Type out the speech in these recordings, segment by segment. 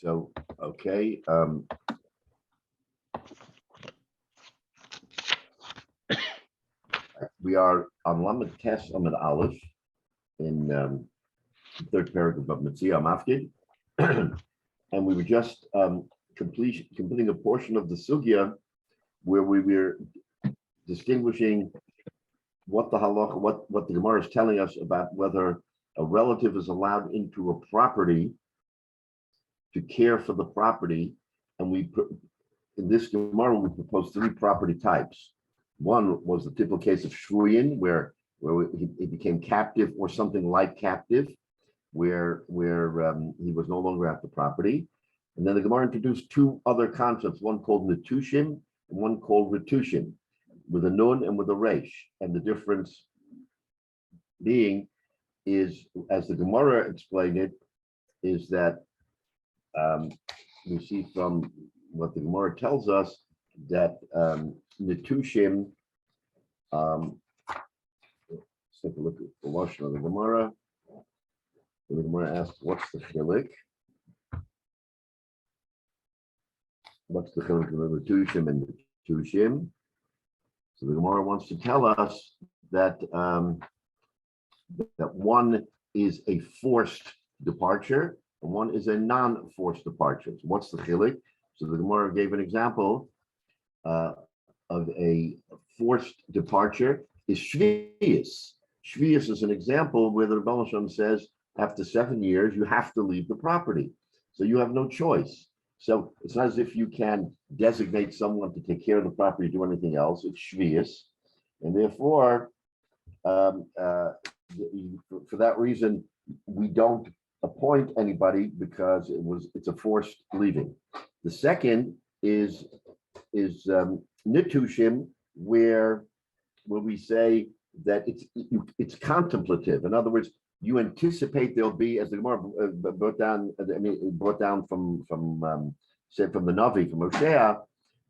So, okay. We are on Lamed Tes Amid Aleph in third paragraph of Bava Metzia Mafkid, and we were just completing a portion of the sugya where we were distinguishing what the halacha, what the Gemara is telling us about whether a relative is allowed into a property to care for the property, and in this Gemara we proposed three property types. One was the typical case of shvuyin, where he became captive or something like captive, where he was no longer at the property. And then the Gemara introduced two other concepts, one called netushim and one called retushim, with a nun and with a resh. And the difference being is, as the Gemara explained it, is that we see from what the Gemara tells us that netushim, let's take a look at the lashon of the Gemara. The Gemara asks, what's the chilik? What's the chilik of the netushim and netushim? So the Gemara wants to tell us that that one is a forced departure and one is a non-forced departure. So what's the chilik? So the Gemara gave an example of a forced departure is shvius. Shvius is an example where the Rebbe Shem says after 7 years you have to leave the property, so you have no choice. So it's not as if you can designate someone to take care of the property or do anything else. It's shvius, and therefore, for that reason, we don't appoint anybody because it's a forced leaving. The second is nitushim, where we say that it's contemplative. In other words, you anticipate there'll be, as the Gemara brought down from the Navi, from Hosea,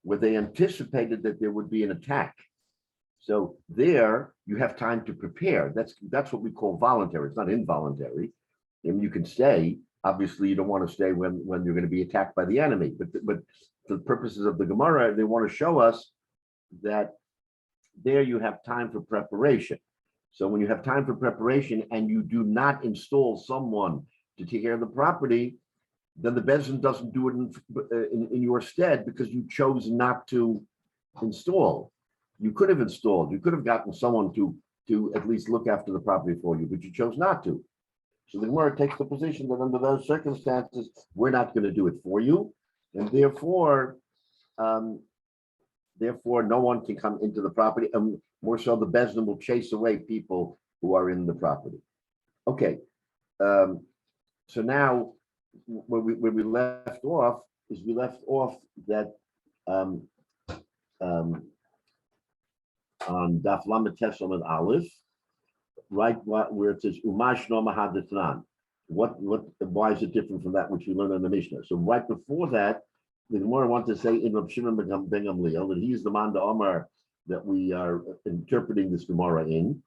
where they anticipated that there would be an attack. So there you have time to prepare. That's what we call voluntary. It's not involuntary. And you can stay. Obviously, you don't want to stay when you're going to be attacked by the enemy. But for the purposes of the Gemara, they want to show us that there you have time for preparation. So when you have time for preparation and you do not install someone to take care of the property, then the Bezdin doesn't do it in your stead because you chose not to install. You could have installed. You could have gotten someone to at least look after the property for you, but you chose not to. So the Gemara takes the position that under those circumstances, we're not going to do it for you, and therefore no one can come into the property, and more so the Bezdin will chase away people who are in the property. Okay, so now where we left off is that on Daf Lamed Tes Amud Aleph, right where it says Umash no Mahadithran. Why is it different from that which we learned in the Mishnah? So right before that, the Gemara wants to say in Rav Shimon ben Gamliel that he's the man Omar that we are interpreting this Gemara in.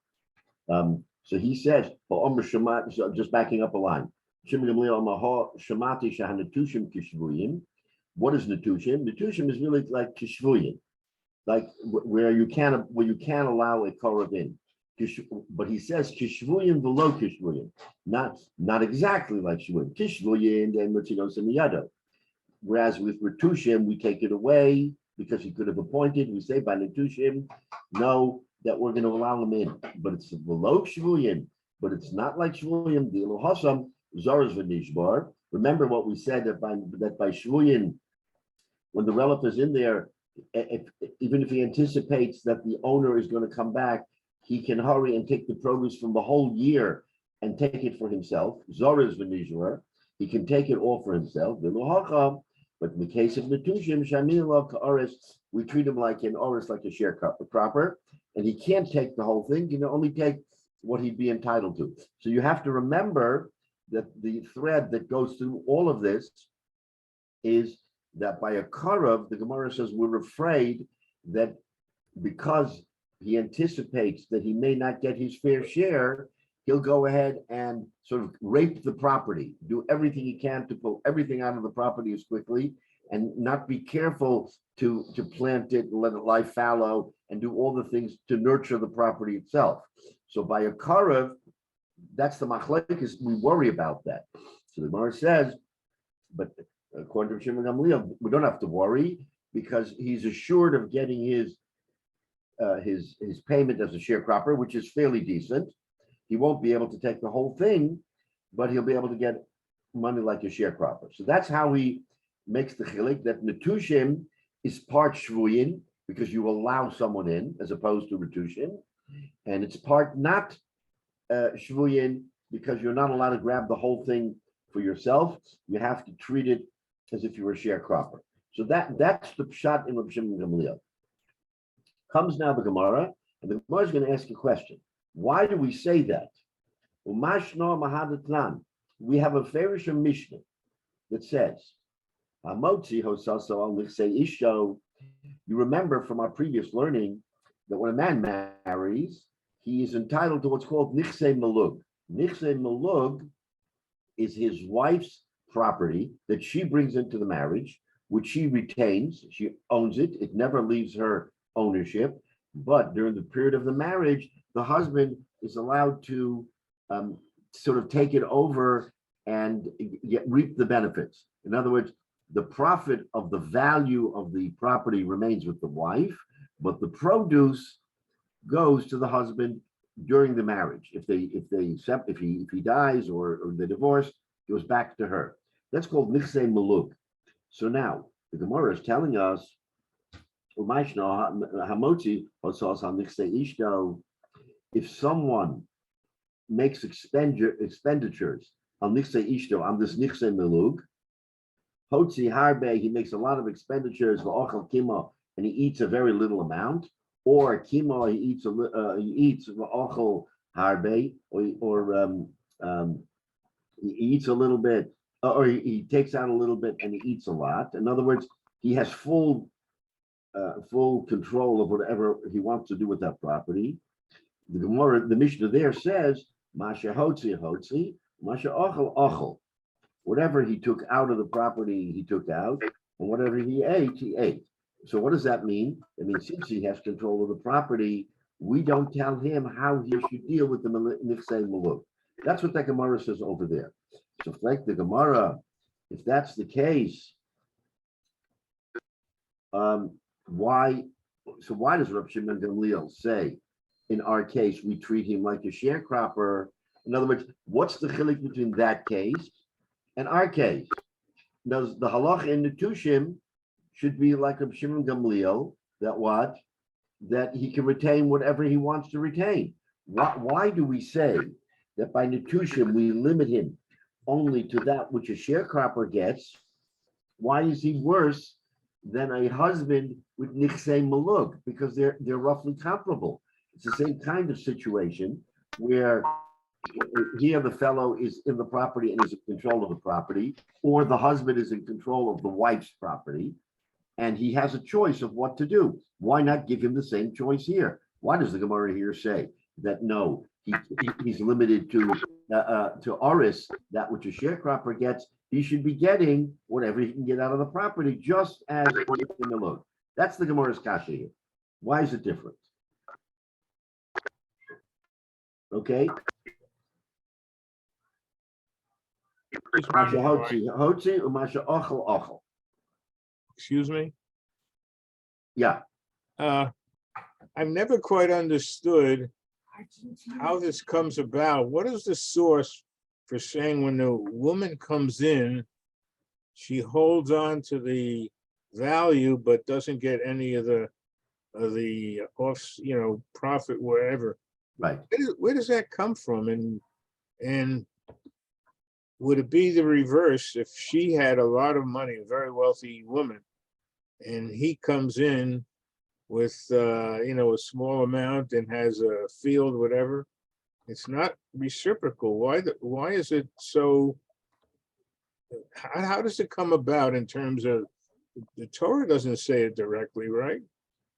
So he says, so just backing up a line. Shimon Gamliel Shamati Shahanatushim Kishvuyim. What is Natushim? Natushim is really like Kishvuyim, like where you can allow a Korav in. But he says Kishvuyim below Kishvuyim, not exactly like Shvuyim. Kishvuyim and Mutzinos and Miyado. Whereas with Retushim, we take it away because he could have appointed. We say by Netushim, no, that we're going to allow him in. But it's below Shvuyim, but it's not like Shvuyim. The Elohasam Zoraz v'Nishbar. Remember what we said that by Shvuyim, when the relative is in there, even if he anticipates that the owner is going to come back, he can hurry and take the produce from the whole year and take it for himself. Zoraz v'Nishbar. He can take it all for himself. But in the case of Netushim, Shamila Ka'aris, we treat him like an Oris, like a sharecropper, and he can't take the whole thing. He can only take what he'd be entitled to. So you have to remember that the thread that goes through all of this is that by a Karav, the Gemara says we're afraid that because he anticipates that he may not get his fair share, he'll go ahead and sort of rape the property, do everything he can to pull everything out of the property as quickly, and not be careful to plant it and let it lie fallow and do all the things to nurture the property itself. So by a karev, that's the machlekes, we worry about that. So the Gemara says, but according to Shimon Gamliel, we don't have to worry because he's assured of getting his payment as a sharecropper, which is fairly decent. He won't be able to take the whole thing, but he'll be able to get money like a sharecropper. So that's how he makes the chilik that netushim is part shvuyin because you allow someone in as opposed to retushim, and it's part not shvuyin because you're not allowed to grab the whole thing for yourself. You have to treat it as if you were a sharecropper. So that's the pshat in Rabbi Shimon Gamliel. Comes now the Gemara, and the Gemara is going to ask a question. Why do we say that? We have a Ferishim Mishnah that says, you remember from our previous learning that when a man marries, he is entitled to what's called nichse malug. Nichse malug is his wife's property that she brings into the marriage, which she retains. She owns it. It never leaves her ownership. But during the period of the marriage, the husband is allowed to sort of take it over and reap the benefits. In other words, the profit of the value of the property remains with the wife, but the produce goes to the husband during the marriage. If he dies or they divorce, it goes back to her. That's called nichse maluk. So now the Gemara is telling us, if someone makes expenditures on nichse ishto, on this nichse maluk, hotzi harbe, he makes a lot of expenditures for ochel kimo, and he eats a very little amount, or kimo, he eats ochel harbe, or he eats a little bit, or he takes out a little bit and he eats a lot. In other words, he has full control of whatever he wants to do with that property. The Gemara, the Mishnah there says, Masha hotzi hotzi, Masha ochel ochel. Whatever he took out of the property, he took out, and whatever he ate, he ate. So what does that mean? It means since he has control of the property, we don't tell him how he should deal with the nichse maluk. That's what the Gemara says over there. So like the Gemara, if that's the case, why does Rabbi Shimon Gamliel say, in our case, we treat him like a sharecropper? In other words, what's the chilik between that case and our case? Does the halach in netushim should be like Rabbi Shimon Gamliel, that he can retain whatever he wants to retain? Why do we say that by netushim we limit him only to that which a sharecropper gets? Why is he worse than a husband with nichse malug? Because they're roughly comparable. It's the same kind of situation where here the fellow is in the property and is in control of the property, or the husband is in control of the wife's property, and he has a choice of what to do. Why not give him the same choice here? Why does the Gemara here say that no, he's limited to oris, that which a sharecropper gets? He should be getting whatever he can get out of the property, just as in the look. That's the Gemara's kasha here. Why is it different? Okay. Excuse me? Yeah. I've never quite understood how this comes about. What is the source for saying when the woman comes in, she holds on to the value but doesn't get any of the profit wherever? Right. Where does that come from? And would it be the reverse if she had a lot of money, a very wealthy woman, and he comes in with a small amount and has a field, whatever? It's not reciprocal. Why is it so? How does it come about in terms of the Torah doesn't say it directly, right?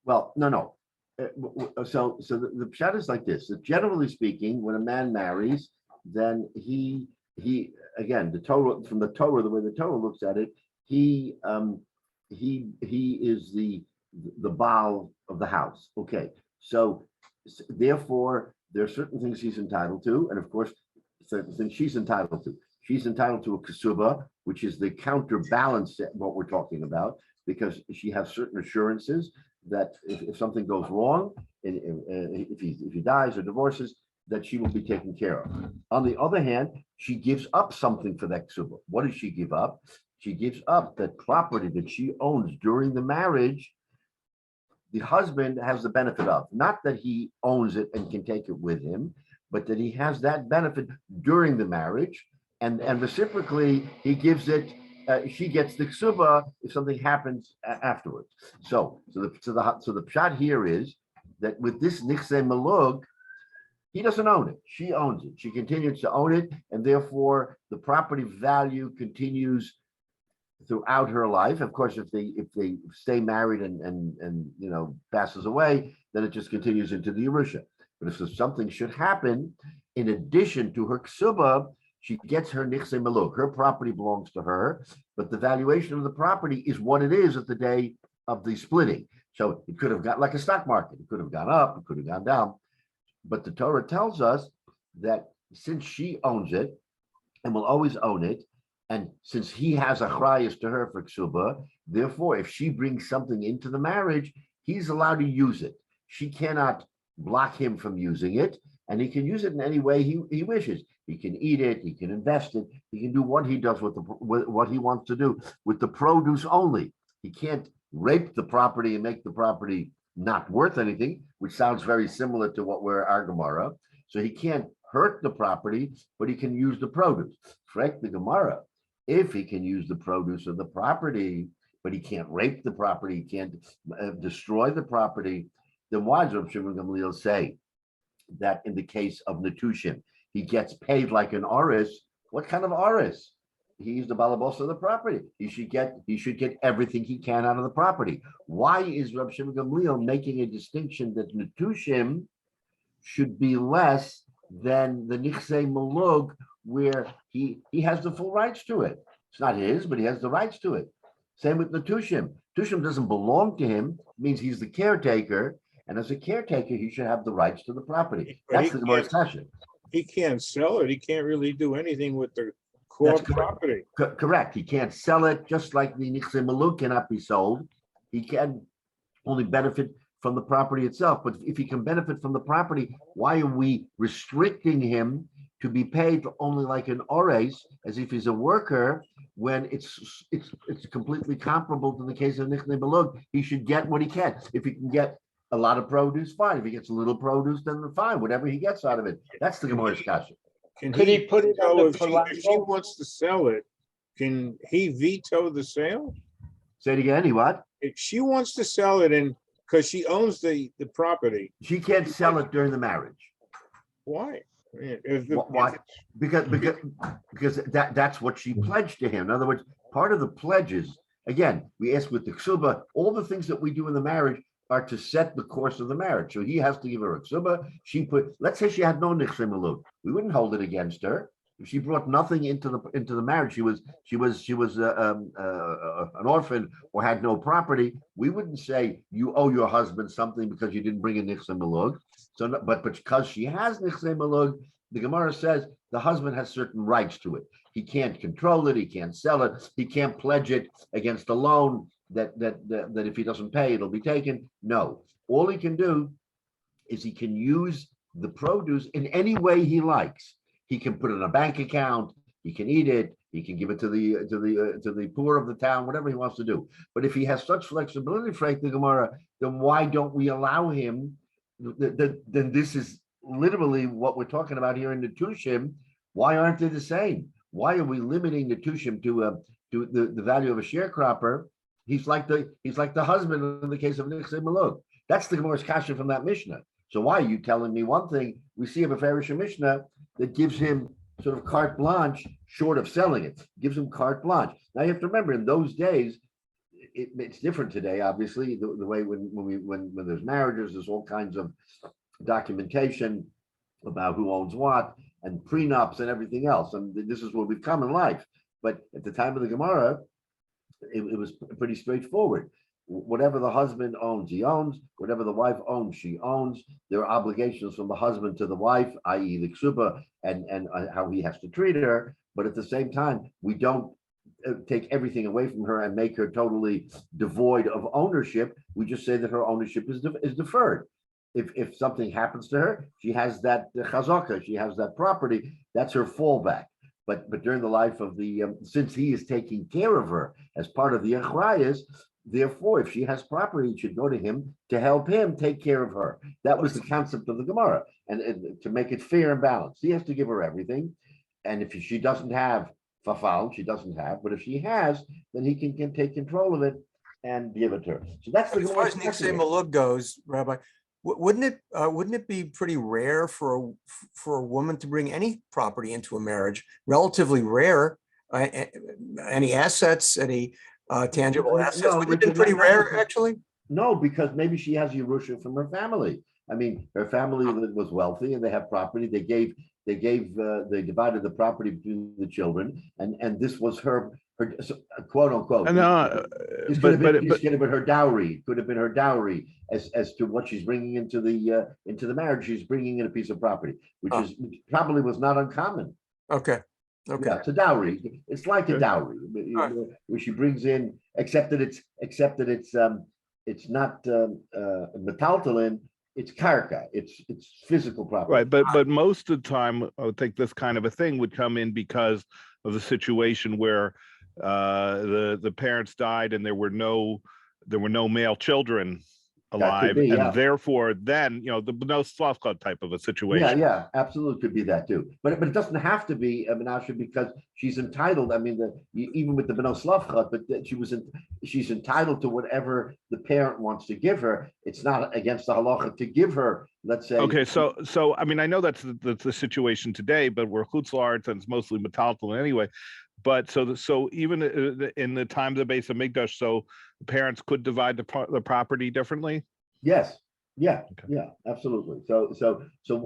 Well, no. So the pshat is like this. That generally speaking, when a man marries, then he again the Torah from the Torah, the way the Torah looks at it, he is the Baal of the house. Okay, so therefore there are certain things he's entitled to, and of course certain things she's entitled to. She's entitled to a ksuba, which is the counterbalance to what we're talking about, because she has certain assurances that if something goes wrong, and if he dies or divorces, that she will be taken care of. On the other hand, she gives up something for that ksuba. What does she give up? She gives up that property that she owns during the marriage. The husband has the benefit of, not that he owns it and can take it with him, but that he has that benefit during the marriage, and reciprocally he gives it. She gets the ksuba if something happens afterwards. So the pshat here is that with this nichse malug, he doesn't own it. She owns it. She continues to own it, and therefore the property value continues throughout her life. Of course, if they stay married and passes away, then it just continues into the Yerusha. But if something should happen, in addition to her ksuba, she gets her nichse maluk. Her property belongs to her, but the valuation of the property is what it is at the day of the splitting. So it could have got like a stock market. It could have gone up. It could have gone down. But the Torah tells us that since she owns it and will always own it, and since he has a chrayas to her for ksuba, therefore, if she brings something into the marriage, he's allowed to use it. She cannot block him from using it, and he can use it in any way he wishes. He can eat it, he can invest it, he can do what he does with what he wants to do with the produce only. He can't rape the property and make the property not worth anything, which sounds very similar to what we're our Gemara. So he can't hurt the property, but he can use the produce. Correct the Gemara. If he can use the produce of the property, but he can't rape the property, he can't destroy the property, then why does Rav Shimon Gamliel say that in the case of Netushim, he gets paid like an oris? What kind of oris? He's the balabos of the property. He should get everything he can out of the property. Why is Rav Shimon Gamliel making a distinction that Netushim should be less than the Nichse Malug, where he has the full rights to it? It's not his, but he has the rights to it. Same with Netushim. Netushim doesn't belong to him, means he's the caretaker, and as a caretaker, he should have the rights to the property. That's the Gemara's question. He can't sell it. He can't really do anything with the core property. Correct. He can't sell it, just like the Nichse Malug cannot be sold. He can only benefit from the property itself. But if he can benefit from the property, why are we restricting him to be paid only like an ores, as if he's a worker, when it's completely comparable to the case of Nichse Malug? He should get what he can. If he can get a lot of produce, fine. If he gets a little produce, then fine. Whatever he gets out of it. That's the Gemara's kasha. Could he put it on the if she wants to sell it, can he veto the sale? Say it again. He what? If she wants to sell it, and because she owns the property, she can't sell it during the marriage. Why? Why? Because that's what she pledged to him. In other words, part of the pledges, again, we ask with the ksuba, all the things that we do in the marriage are to set the course of the marriage. So he has to give her a ksuba. Let's say she had no nichse malug. We wouldn't hold it against her. If she brought nothing into the marriage, she was an orphan or had no property, we wouldn't say you owe your husband something because you didn't bring a nichse malug. So, but because she has nichse malug, the Gemara says the husband has certain rights to it. He can't control it. He can't sell it. He can't pledge it against a loan that if he doesn't pay, it'll be taken. No, all he can do is he can use the produce in any way he likes. He can put it in a bank account. He can eat it. He can give it to the poor of the town, whatever he wants to do. But if he has such flexibility, Frank the Gemara, then why don't we allow him? Then this is literally what we're talking about here in the Netushim. Why aren't they the same? Why are we limiting the Netushim to the value of a sharecropper? He's like the husband in the case of Nichse Malug. That's the Gemara's kasha from that Mishnah. So why are you telling me one thing? We see a Beferish Mishnah that gives him sort of carte blanche, short of selling it, gives him carte blanche. Now you have to remember, in those days, it's different today, obviously, the way when there's marriages, there's all kinds of documentation about who owns what and prenups and everything else. And this is what we've come in life. But at the time of the Gemara, it was pretty straightforward. Whatever the husband owns, he owns. Whatever the wife owns, she owns. There are obligations from the husband to the wife, i.e. the ksuba, and how he has to treat her. But at the same time, we don't take everything away from her and make her totally devoid of ownership. We just say that her ownership is deferred. If something happens to her, she has that chazaka, she has that property. That's her fallback. But during the life of the, since he is taking care of her as part of the achrayas, therefore, if she has property, it should go to him to help him take care of her. That was the concept of the Gemara, and to make it fair and balanced, he has to give her everything. And if she doesn't have fafal, she doesn't have. But if she has, then he can take control of it and give it to her. So that's the As far as Niksei Malug goes, Rabbi, wouldn't it be pretty rare for a woman to bring any property into a marriage? Relatively rare. Any assets, any tangible assets? No, Wouldn't it be pretty rare, actually? No, because maybe she has Yerusha from her family. I mean, her family was wealthy and they have property. They divided the property between the children, and this was her quote unquote. This could have been her dowry. Could have been her dowry as to what she's bringing into the marriage. She's bringing in a piece of property, which probably was not uncommon. Okay. Yeah, it's a dowry. It's like a dowry, where she brings in, except that it's not metaltalin. It's karka. It's physical property. Right, but most of the time, I would think this kind of a thing would come in because of the situation where the parents died and there were no male children alive, and therefore then the no soft club type of a situation. Yeah, absolutely could be that too. But it doesn't have to be Menashe because she's entitled. I mean, even with the Beno Slavchat, but she's entitled to whatever the parent wants to give her. It's not against the halacha to give her, let's say. Okay, so I mean, I know that's the situation today, but we're chutzlarts and it's mostly metaltal anyway. But so even in the time of the Beis Hamikdash, so the parents could divide the property differently. Yes. Yeah. Absolutely. So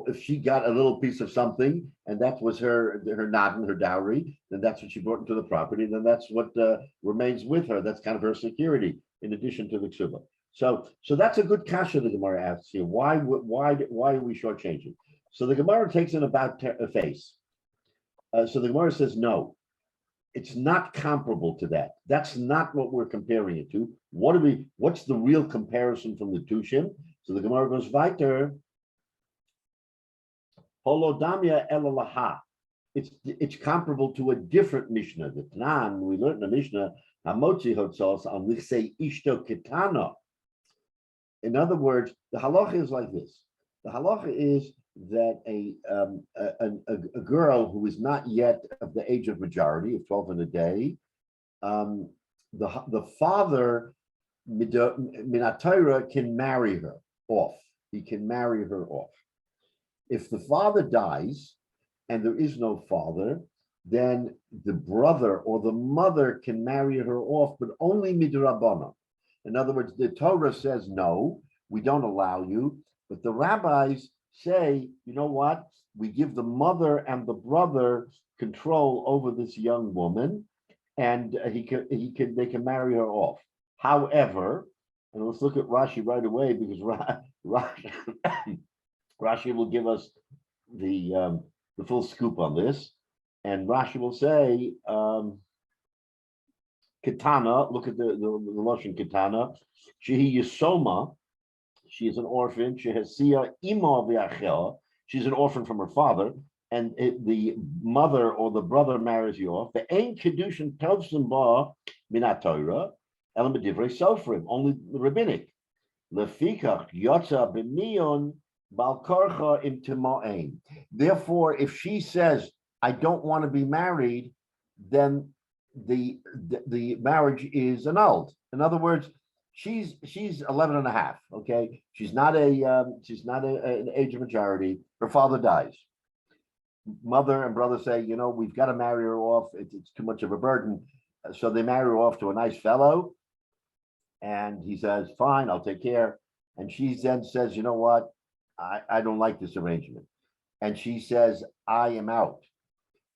if she got a little piece of something and that was her nadin, her dowry, then that's what she brought into the property. Then that's what remains with her. That's kind of her security in addition to the ksuba. So that's a good kasha the Gemara asks here. Why are we shortchanging? So the Gemara takes an about face. So the Gemara says no. It's not comparable to that. That's not what we're comparing it to. What's the real comparison from the Tushim? So the Gemara goes weiter. Holodamia elalaha. It's comparable to a different Mishnah. The Tanan, we learned in the Mishnah, Hamotzi Hotzos on Lichsei Ishto Ketana. In other words, the halacha is like this. The halacha is that a girl who is not yet of the age of majority, of 12 and a day, the father minatayra can marry her off. He can marry her off. If the father dies and there is no father, then the brother or the mother can marry her off, but only midrabana. In other words, the Torah says no, we don't allow you, but the rabbis say, you know what? We give the mother and the brother control over this young woman, and they can marry her off. However, and let's look at Rashi right away because Rashi will give us the full scoop on this, and Rashi will say, Kitana. Look at the Lashon Kitana. Shehi Yisoma. She is an orphan. She's an orphan from her father, and the mother or the brother marries you off. The ain kedushin tovsim ba minat Torah elam b'divrei sofrim, only the rabbinic. Lefikach yotza b'miyon bal korcha im timo'ain. Therefore, if she says, "I don't want to be married," then the marriage is annulled. In other words, she's 11 and a half. Okay, she's not an age of majority. Her father dies. Mother and brother say, we've got to marry her off. It's too much of a burden. So they marry her off to a nice fellow. And he says, fine, I'll take care. And she then says, you know what? I don't like this arrangement. And she says, I am out.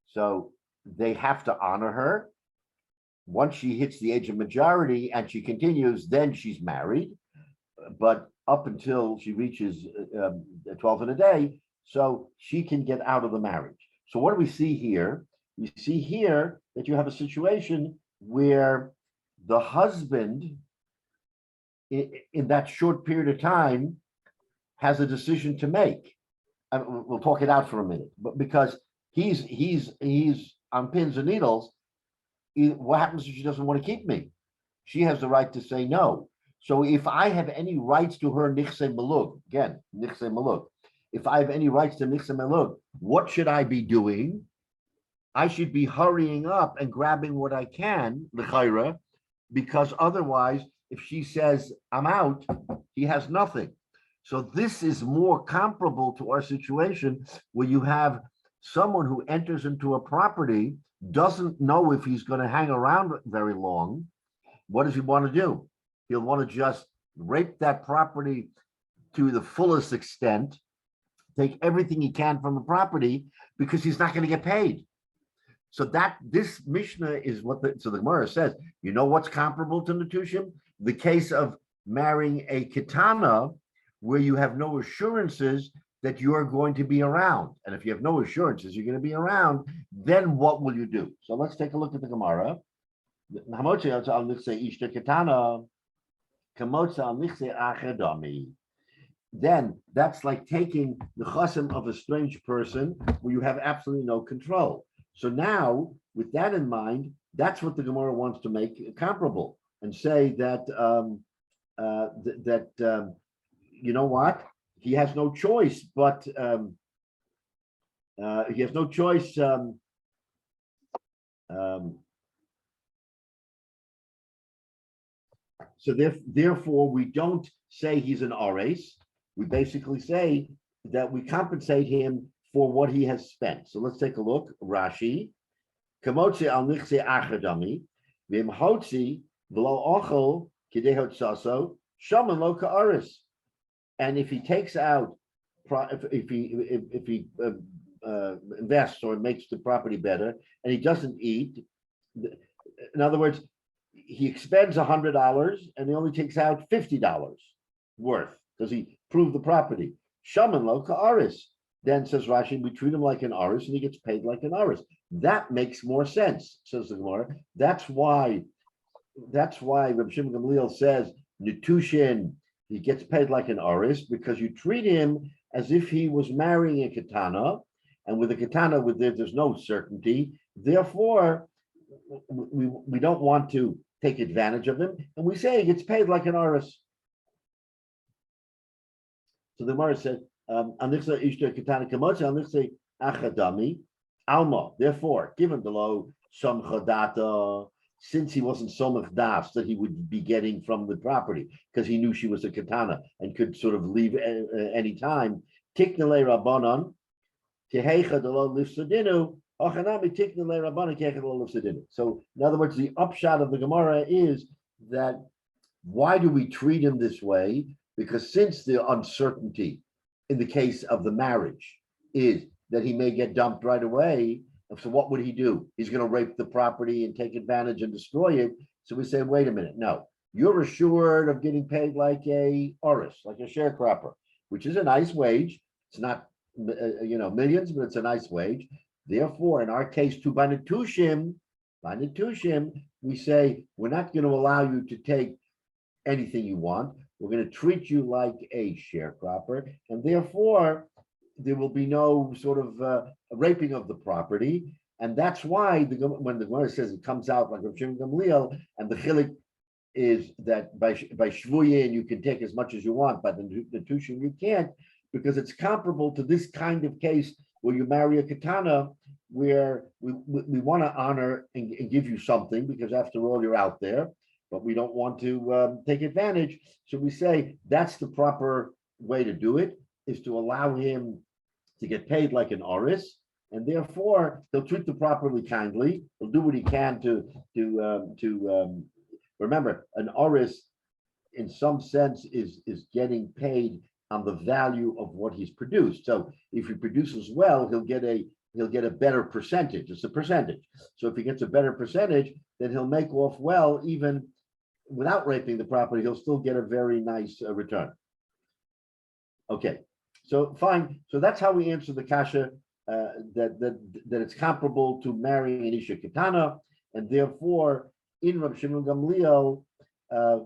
So they have to honor her. Once she hits the age of majority and she continues, then she's married. But up until she reaches 12 in a day, so she can get out of the marriage. So what do we see here? We see here that you have a situation where the husband, in that short period of time, has a decision to make. And we'll talk it out for a minute, but because he's on pins and needles, what happens if she doesn't want to keep me? She has the right to say no. So if I have any rights to her nichse malug, again, nichse malug, if I have any rights to nichse malug, what should I be doing? I should be hurrying up and grabbing what I can, l'chaira, because otherwise, if she says, I'm out, he has nothing. So this is more comparable to our situation where you have someone who enters into a property, doesn't know if he's going to hang around very long. What does he want to do? He'll want to just rape that property to the fullest extent, take everything he can from the property because he's not going to get paid. So that this Mishnah is what the Gemara says, you know what's comparable to Natushim? The case of marrying a Kitana where you have no assurances that you're going to be around. And if you have no assurances you're going to be around, then what will you do? So let's take a look at the Gemara. Then that's like taking the chasam of a strange person where you have absolutely no control. So now, with that in mind, that's what the Gemara wants to make comparable and say that you know what, he has no choice, but he has no choice. So therefore, we don't say he's an ares. We basically say that we compensate him for what he has spent. So let's take a look. Rashi, kamotze al nichse achadami, v'im hotzi v'lo ochel kidehot saso shaman lo ka'aris. And if he takes out, if he invests or makes the property better, and he doesn't eat, in other words, he expends $100 and he only takes out $50 worth because he proved the property. Shaman lo ka'aris. Then says Rashi, we treat him like an aris and he gets paid like an aris. That makes more sense, says the Gemara. That's why Rabbi Shimon Gamliel says Netushin, he gets paid like an aris because you treat him as if he was marrying a katana, and with a katana, there's no certainty. Therefore, we don't want to take advantage of him, and we say he gets paid like an aris. So the Gemara said, therefore, given below some chadata, since he wasn't somach das that he would be getting from the property, because he knew she was a katana and could sort of leave any time. Tiknele rabbanon kehecha delo lifsadinu ochanami tiknele rabbanon kehecha delo lifsadinu. So, in other words, the upshot of the Gemara is that why do we treat him this way? Because since the uncertainty in the case of the marriage is that he may get dumped right away, so what would he do? He's going to rape the property and take advantage and destroy it. So we say, wait a minute, no, you're assured of getting paid like a oris, like a sharecropper, which is a nice wage. It's not millions, but it's a nice wage. Therefore, in our case, to by netushim, we say we're not going to allow you to take anything you want. We're going to treat you like a sharecropper, and therefore there will be no sort of raping of the property. And that's why when the Gemara says it comes out like Rav Shimon Gamliel, and the chilik is that by shvuyin you can take as much as you want, but the netushim you can't, because it's comparable to this kind of case where you marry a katana, where we want to honor and give you something, because after all you're out there, but we don't want to take advantage. So we say that's the proper way to do it, is to allow him to get paid like an oris, and therefore he'll treat the property kindly. He'll do what he can to remember, an oris in some sense, is getting paid on the value of what he's produced. So if he produces well, he'll get a better percentage. It's a percentage. So if he gets a better percentage, then he'll make off well, even without raping the property. He'll still get a very nice return. Okay, so fine. So that's how we answer the kasha, that it's comparable to marrying an isha ketana, and therefore in Rabbi Shimon Gamliel,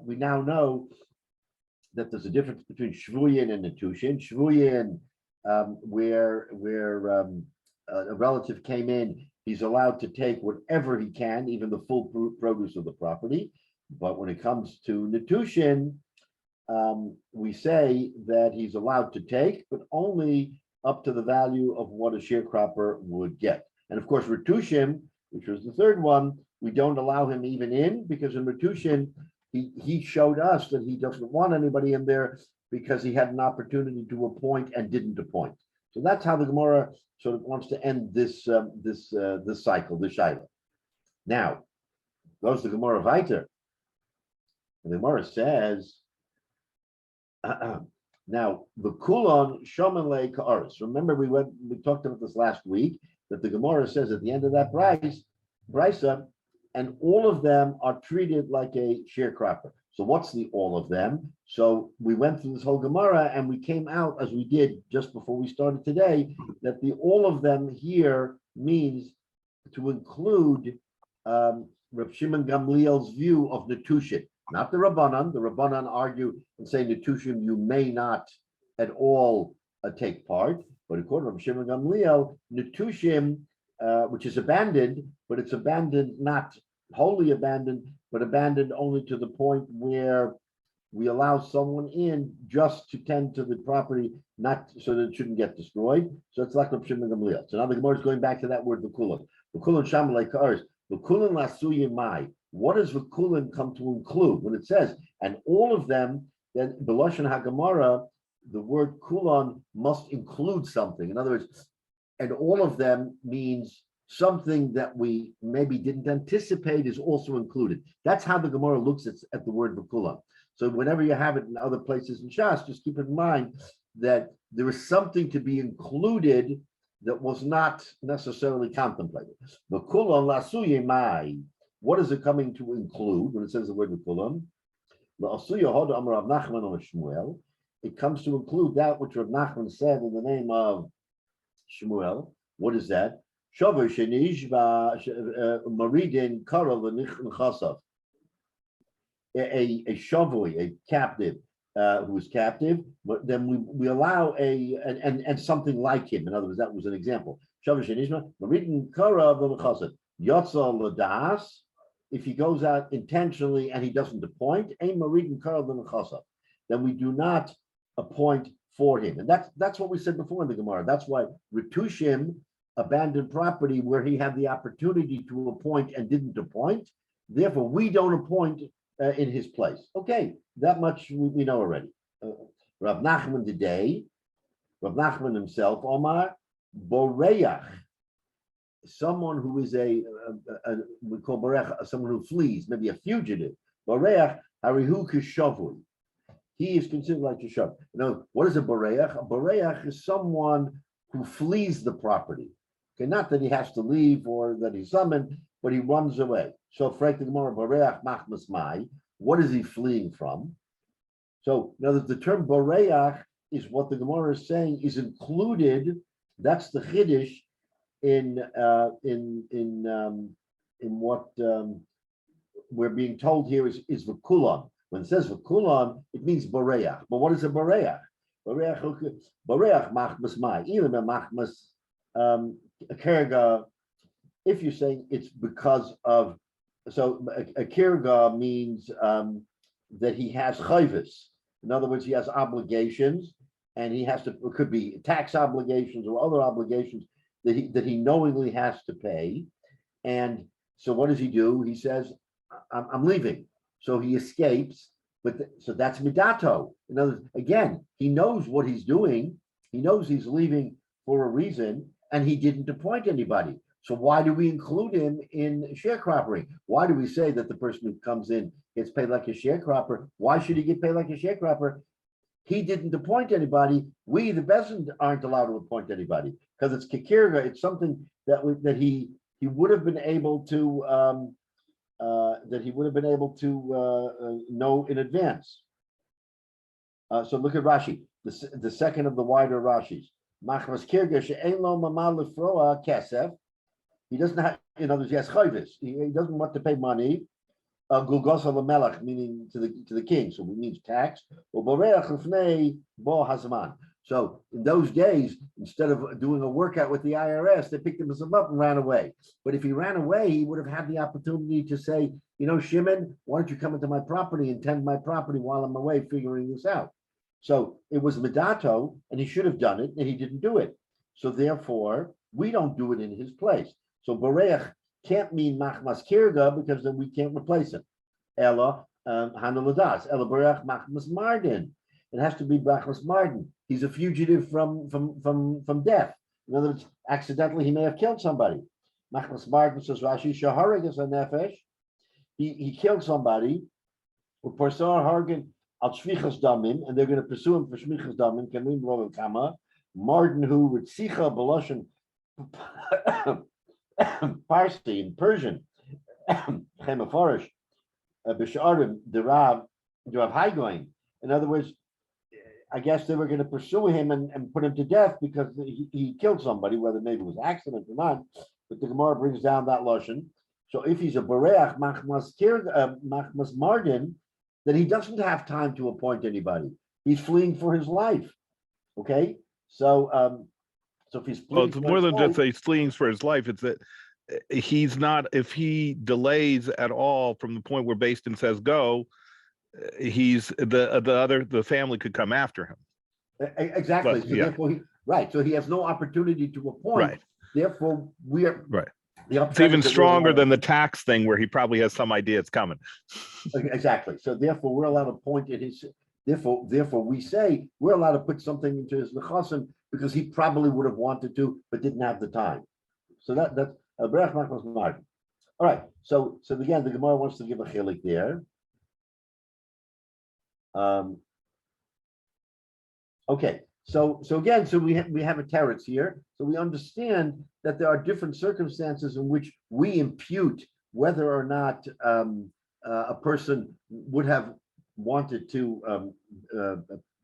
we now know that there's a difference between shvuyin and netushin. Shvuyin, where a relative came in, he's allowed to take whatever he can, even the full produce of the property. But when it comes to netushin, we say that he's allowed to take, but only up to the value of what a sharecropper would get. And of course, retushim, which was the third one, we don't allow him even in, because in retushin, he showed us that he doesn't want anybody in there because he had an opportunity to appoint and didn't appoint. So that's how the Gemara sort of wants to end this cycle, this shaila. Now goes the Gemara weiter. And the Gemara says, now the kulon shomenle ka'aris. Remember, we talked about this last week, that the Gemara says at the end of that brisa, and all of them are treated like a sharecropper. So what's the all of them? So we went through this whole Gemara and we came out, as we did just before we started today, that the all of them here means to include Rav Shimon Gamliel's view of Netushin, not the Rabbanan. The Rabbanan argue and say Netushin, you may not at all take part, but according to Rav Shimon Gamliel, Netushin, which is abandoned, but it's abandoned, not wholly abandoned, but abandoned only to the point where we allow someone in just to tend to the property, not so that it shouldn't get destroyed. So it's like Rav Shimon Gamliel. So now the Gemara is going back to that word v'kulon. V'kulon shamalei ka'aris. V'kulon lasuyin mai. What does v'kulon come to include? When it says, and all of them, then b'lashon haGemara, the word kulon must include something. In other words, and all of them means something that we maybe didn't anticipate is also included. That's how the Gemara looks at the word v'kulon. So whenever you have it in other places in Shas, just keep in mind that there is something to be included that was not necessarily contemplated. V'kulon lasuye mai. What is it coming to include when it says the word v'kulon? La'asuye hoda amar Rav Nachman or Shmuel. It comes to include that which Rav Nachman said in the name of Shmuel. What is that? Shavu shenishba maridin kara v'nichin chasav. A shavui, a captive, who is captive, but then we allow and something like him. In other words, that was an example. Shavu shenishba maridin kara v'chasav. Yotza ladas. If he goes out intentionally and he doesn't appoint, ein maridin kara v'chasav. Then we do not appoint for him. And that's what we said before in the Gemara. That's why Ritushim, abandoned property where he had the opportunity to appoint and didn't appoint. Therefore, we don't appoint in his place. Okay, that much we know already. Rav Nachman today, Rav Nachman himself, Omar, Boreach, someone who is we call Boreach, someone who flees, maybe a fugitive. Boreach, Harihu Kishavui. He is considered like a shav. Now, what is a boreach? A boreach is someone who flees the property. Okay, not that he has to leave or that he's summoned, but he runs away. So, frankly, the more boreach machmas mai. What is he fleeing from? So, now the term boreach is what the Gemara is saying is included. That's the chiddush in what we're being told here is v'kulon. When it says v'kulon, it means boreach. But what is a boreach? Boreach machmas mai. Even a machmas kerga. If you're saying it's because of, so a kerga means that he has chayvus. In other words, he has obligations, and he has to. It could be tax obligations or other obligations that he knowingly has to pay. And so, what does he do? He says, "I'm leaving." So he escapes, so that's midato. In other words, again, he knows what he's doing. He knows he's leaving for a reason, and he didn't appoint anybody. So why do we include him in sharecropping? Why do we say that the person who comes in gets paid like a sharecropper? Why should he get paid like a sharecropper? He didn't appoint anybody. We, the Bezdin, aren't allowed to appoint anybody because it's kikirga. It's something that he would have been able to know in advance. So look at Rashi, the second of the wider Rashis. Machmas kirga she'en lo mama lefroa kesef. He doesn't have, in other words, he has chayvis. He doesn't want to pay money. Gulgosa lemelech, meaning to the king, so it means tax. So in those days, instead of doing a workout with the IRS, they picked him up and ran away. But if he ran away, he would have had the opportunity to say, Shimon, why don't you come into my property and tend my property while I'm away figuring this out? So it was Midato, and he should have done it, and he didn't do it. So therefore, we don't do it in his place. So Bareach can't mean Machmas Kirga because then we can't replace him. Ella Hanaladas, Ella Bareach Machmas Mardin. It has to be Machmas Mardin. He's a fugitive from death. In other words, accidentally he may have killed somebody. Machmas Mardin, says Rashi, Shaharag is a nefesh. He killed somebody. Uparsar Hargan al Shvichas Damim, and they're going to pursue him for Shvichas Damim. Kanim Rovim Kama. Mardin who with Sicha Baloshan Parsi in Persian, Chemafarish, Bisharim, the Rav Haigoin. In other words, I guess they were going to pursue him and put him to death because he killed somebody, whether maybe it was accident or not. But the Gemara brings down that lashon. So if he's a Bareach Machmas Mardin, then he doesn't have time to appoint anybody. He's fleeing for his life. Okay, so if he's well, it's more than just he's fleeing for his life. It's that he's not. If he delays at all from the point where Bastin says go, he's the family could come after him. Exactly. But, so therefore, so he has no opportunity to appoint. Right. Therefore, we are right. It's even stronger than the tax thing, where he probably has some idea it's coming. Exactly. So therefore, we're allowed to point at his. Therefore, we say we're allowed to put something into his nechasim because he probably would have wanted to, but didn't have the time. So that's Berach Machmas Mardin. All right. So again, the Gemara wants to give a chilik there. Okay. So again, we have a teretz here. So we understand that there are different circumstances in which we impute whether or not a person would have wanted to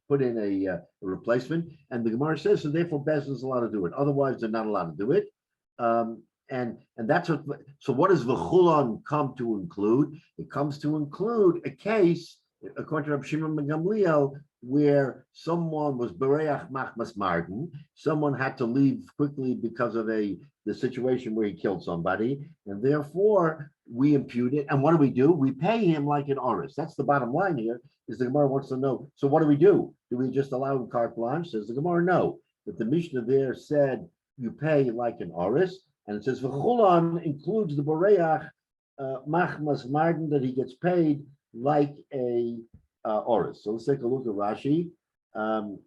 put in a replacement, and the Gemara says so. Therefore, Bezdin is allowed to do it. Otherwise, they're not allowed to do it. And that's what. So, what does v'chulon come to include? It comes to include a case, according to Rabbi Shimon ben Gamliel, where someone was bereach machmas mardin. Someone had to leave quickly because of the situation where he killed somebody, and therefore we impute it. And what do? We pay him like an oris. That's the bottom line here. Is the Gemara wants to know. So what do? Do we just allow him carte blanche? Says the Gemara, no. But the Mishnah there said you pay like an oris, and it says v'chulon includes the bereach machmas mardin, that he gets paid like a oris. So let's take a look at Rashi. And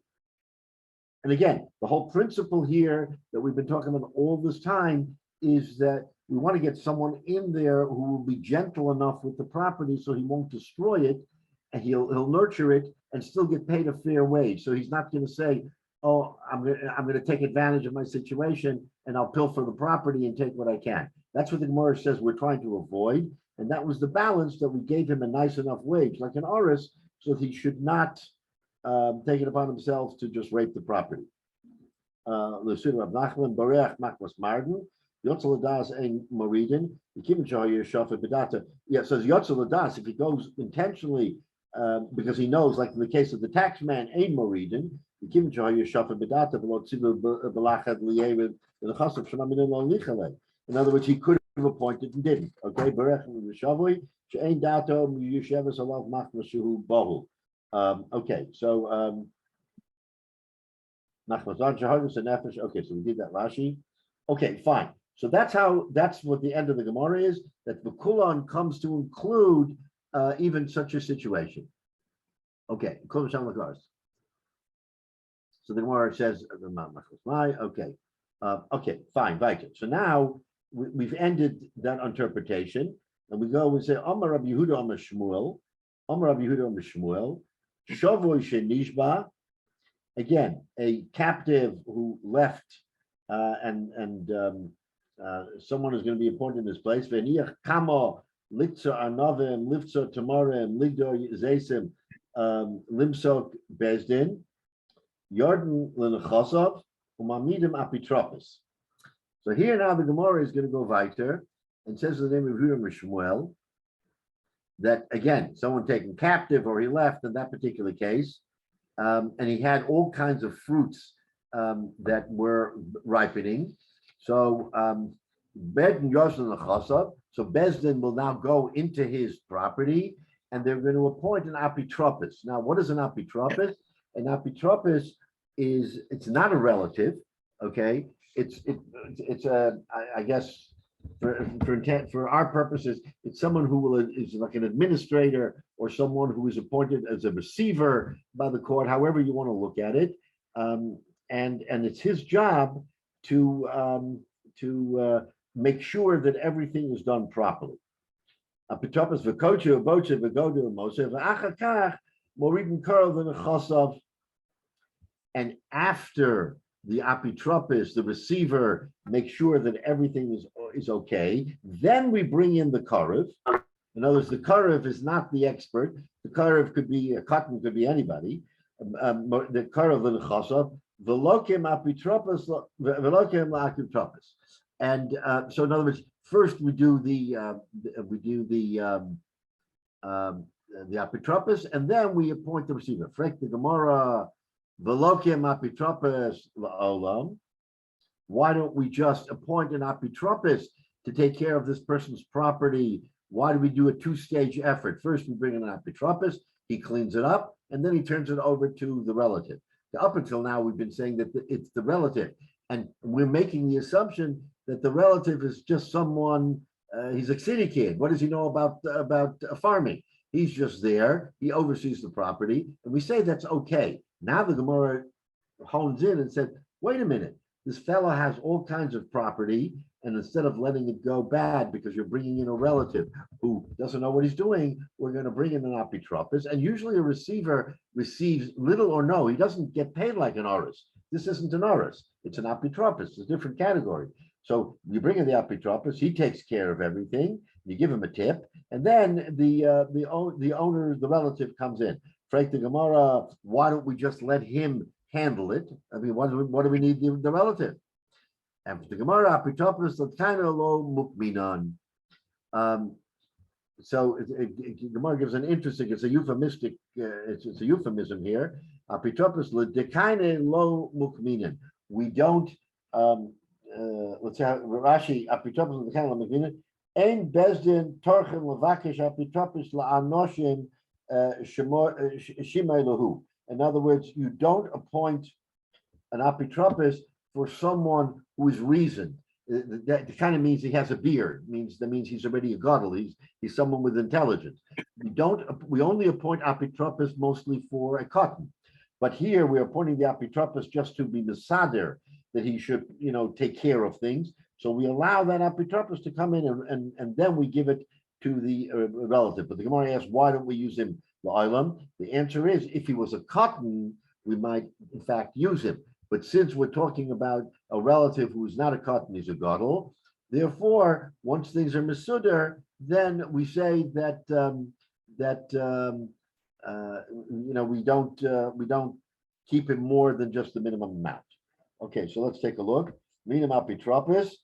again, the whole principle here that we've been talking about all this time is that we want to get someone in there who will be gentle enough with the property so he won't destroy it, and he'll nurture it and still get paid a fair wage. So he's not going to say, "Oh, I'm going to take advantage of my situation and I'll pilfer the property and take what I can." That's what the Gemara says we're trying to avoid, and that was the balance that we gave him a nice enough wage, like an oris, so that he should not take it upon himself to just rape the property. Yeah, it says Yotzaladas, if he goes intentionally, because he knows, like in the case of the tax man, a Moridin, in other words, he could have appointed and didn't. Okay, okay, so okay, so we did that Rashi. Okay, fine. So that's what the end of the Gemara is, that the Kulon comes to include even such a situation. Okay, so the Gemara says, okay, okay, fine, right. So now we've ended that interpretation, and we go and say, Amar Rabbi Yehuda Amar Shmuel, Amar Rabbi Yehuda Amar Shmuel, Shavoi Shenishba. Again, a captive who left, and someone is going to be appointed in his place. V'niach kamo litza anavim, livza tamarim, ligdo zesim, limsok bezdin, yarden lenachosov, umamidim apitropis. So here now the Gemara is going to go weiter and says the name of Yehuda Shmuel that again, someone taken captive or he left in that particular case, and he had all kinds of fruits that were ripening. So Bezdin Yosin Chasav. So Bezdin will now go into his property and they're going to appoint an apitropis. Now, what is an apitropis? An apitropis it's not a relative, okay? It's a, I guess for our purposes, it's someone who is like an administrator or someone who is appointed as a receiver by the court, however you want to look at it. And it's his job to make sure that everything is done properly. Apitropis v'kochu v'boche v'godu v'moshe v'achakach moridin karel v'nechasav. And after the apitropis, the receiver, makes sure that everything is okay, then we bring in the karev. In other words, the karev is not the expert. The karev could be a cotton, could be anybody. The karev v'nechasav v'lokim apitropis v'lokim la'apitropis. And so, in other words, first we do the apitropis, and then we appoint the receiver. Frek the Gemara, v'lokim apitropis la'olam. Why don't we just appoint an apitropis to take care of this person's property? Why do we do a two-stage effort? First, we bring in an apitropis, he cleans it up, and then he turns it over to the relative. Up until now, we've been saying that it's the relative, and we're making the assumption that the relative is just someone, he's a city kid. What does he know about farming? He's just there, he oversees the property, and we say that's okay. Now the Gemara hones in and said, wait a minute, this fellow has all kinds of property, and instead of letting it go bad because you're bringing in a relative who doesn't know what he's doing, we're going to bring in an apitropis. And usually a receiver receives little or no, he doesn't get paid like an oris. This isn't an oris, it's an apitropis, it's a different category. So you bring in the apitropis, he takes care of everything, you give him a tip, and then the owner, the relative comes in. Frek the Gemara, why don't we just let him handle it? I mean, what do we need the relative? And for the Gemara, apitropis l'tana lo mukminan. So Gemara gives an interesting, it's a euphemistic, it's a euphemism here. Apitropis l'dekaine lo mukminan. We don't, let's say Rashi, apitropis l'dekaine lo mukminan. Ein bezdin torchen levakesh apitropis la'anoshim shimei lahu. In other words, you don't appoint an apitropis for someone who is reasoned. That kind of means he has a beard. That means he's already a gadol. He's someone with intelligence. We only appoint apitropis mostly for a cotton. But here we're appointing the apitropis just to be mesader, that he should, take care of things. So we allow that apitropis to come in and then we give it to the relative. But the Gemara asks, why don't we use him la'olam? The answer is, if he was a cotton, we might in fact use him. But since we're talking about a relative who is not a cotton, he's a gadol. Therefore, once things are mesuder, then we say that we don't keep him more than just the minimum amount. Okay, so let's take a look. Minimum apitropis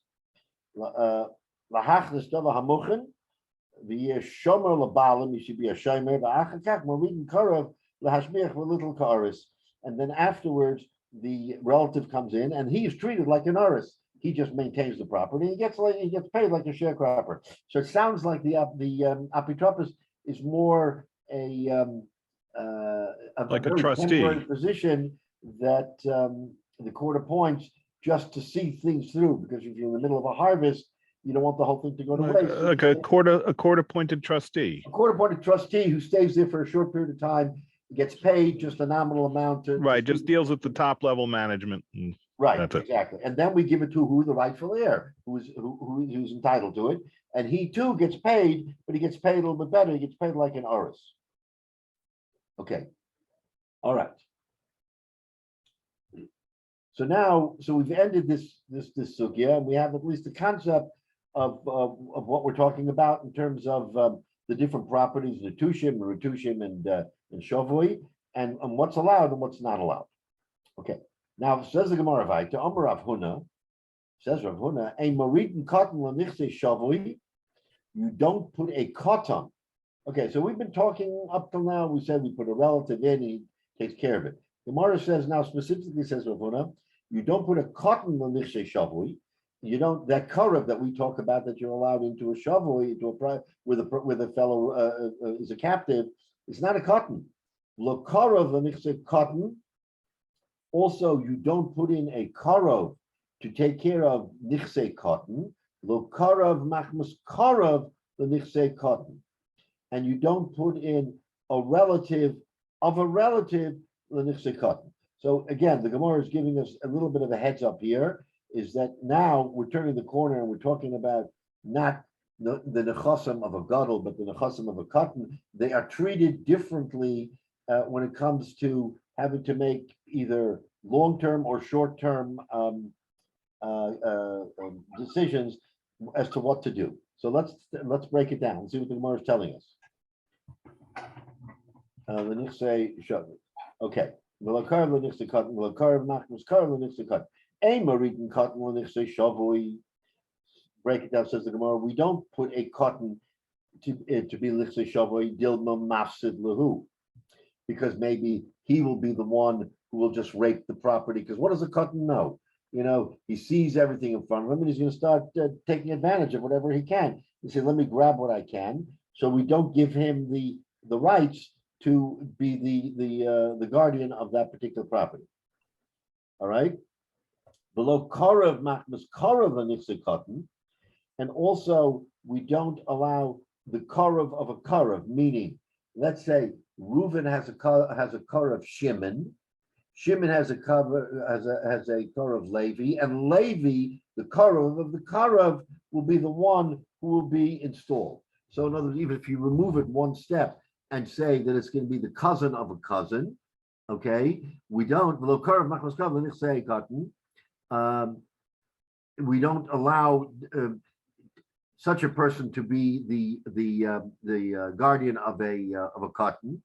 lahachnis dava hamuchen v'yeshomer labalim. You should be a shomer. V'achakach moridin karav lahashmiach v'little karis. And then afterwards, the relative comes in and he is treated like an oris. He just maintains the property. He gets paid like a sharecropper. So it sounds like the apitropis is more like a trustee position that the court appoints just to see things through. Because if you're in the middle of a harvest, you don't want the whole thing to go to waste. Like a court appointed trustee. A court appointed trustee who stays there for a short period of time, gets paid just a nominal amount. Right, just deals with the top level management. Right, That's it. exactly. And then we give it to who the rightful heir, who's entitled to it. And he too gets paid, but he gets paid a little bit better. He gets paid like an oris. Okay. All right. So now, so we've ended this sugya, and we have at least the concept of what we're talking about in terms of the different properties, Natushim, Ritushim, and Shavui, and what's allowed and what's not allowed. Okay. Now says the Gemara to Amar Rav Huna, says Rav Huna, a maritin cotton lanichse Shavui, you don't put a cotton. Okay, so we've been talking up till now. We said we put a relative in, he takes care of it. Gemara says now specifically says Rav Huna, you don't put a cotton l'nichshei shavui. You don't, that karev that we talk about that you're allowed into a shavui, into a with a fellow is a captive. It's not a cotton. Lo karev l'nichshei cotton. Also, you don't put in a karev to take care of nichsei cotton. Lo karev machmas karev l'nichsei cotton. And you don't put in a relative of a relative l'nichsei cotton. So again, the Gemara is giving us a little bit of a heads up here, is that now we're turning the corner and we're talking about not the nechasim of a gadol, but the nechasim of a cotton. They are treated differently when it comes to having to make either long-term or short-term decisions as to what to do. So let's break it down and see what the Gemara is telling us. Let me say, okay. Break it down, says the Gemara. We don't put a cotton to be lichsei shavui dilma mafsid lahu, because maybe he will be the one who will just rape the property. Because what does a cotton know? You know, he sees everything in front of him, and he's going to start taking advantage of whatever he can. He said, "Let me grab what I can." So we don't give him the rights to be the guardian of that particular property. All right. Below karev machmas karev l'nichsei cotton, and also we don't allow the karev of a karev. Meaning, let's say Reuven has a karev Shimon, Shimon has a karev Levi, and Levi, the karev of the karev, will be the one who will be installed. So in other words, even if you remove it one step and say that it's going to be the cousin of a cousin, okay? We don't. We don't allow such a person to be the guardian of a cotton,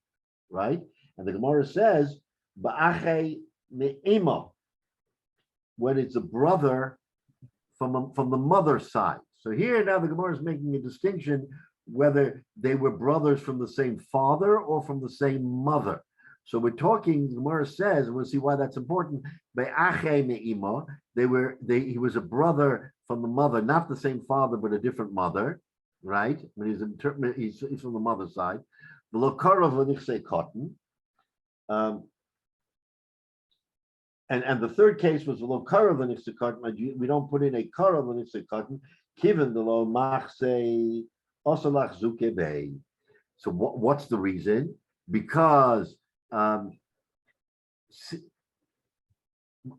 right? And the Gemara says, "Ba'ache me'ima," when it's a brother from the mother's side. So here now the Gemara is making a distinction whether they were brothers from the same father or from the same mother. So we're talking, the Gemara says, and we'll see why that's important. He was a brother from the mother, not the same father, but a different mother, right? I mean, he's from the mother's side. Cotton. And the third case was cotton. We don't put in a karav cotton, given the lo machse. So what's the reason? Because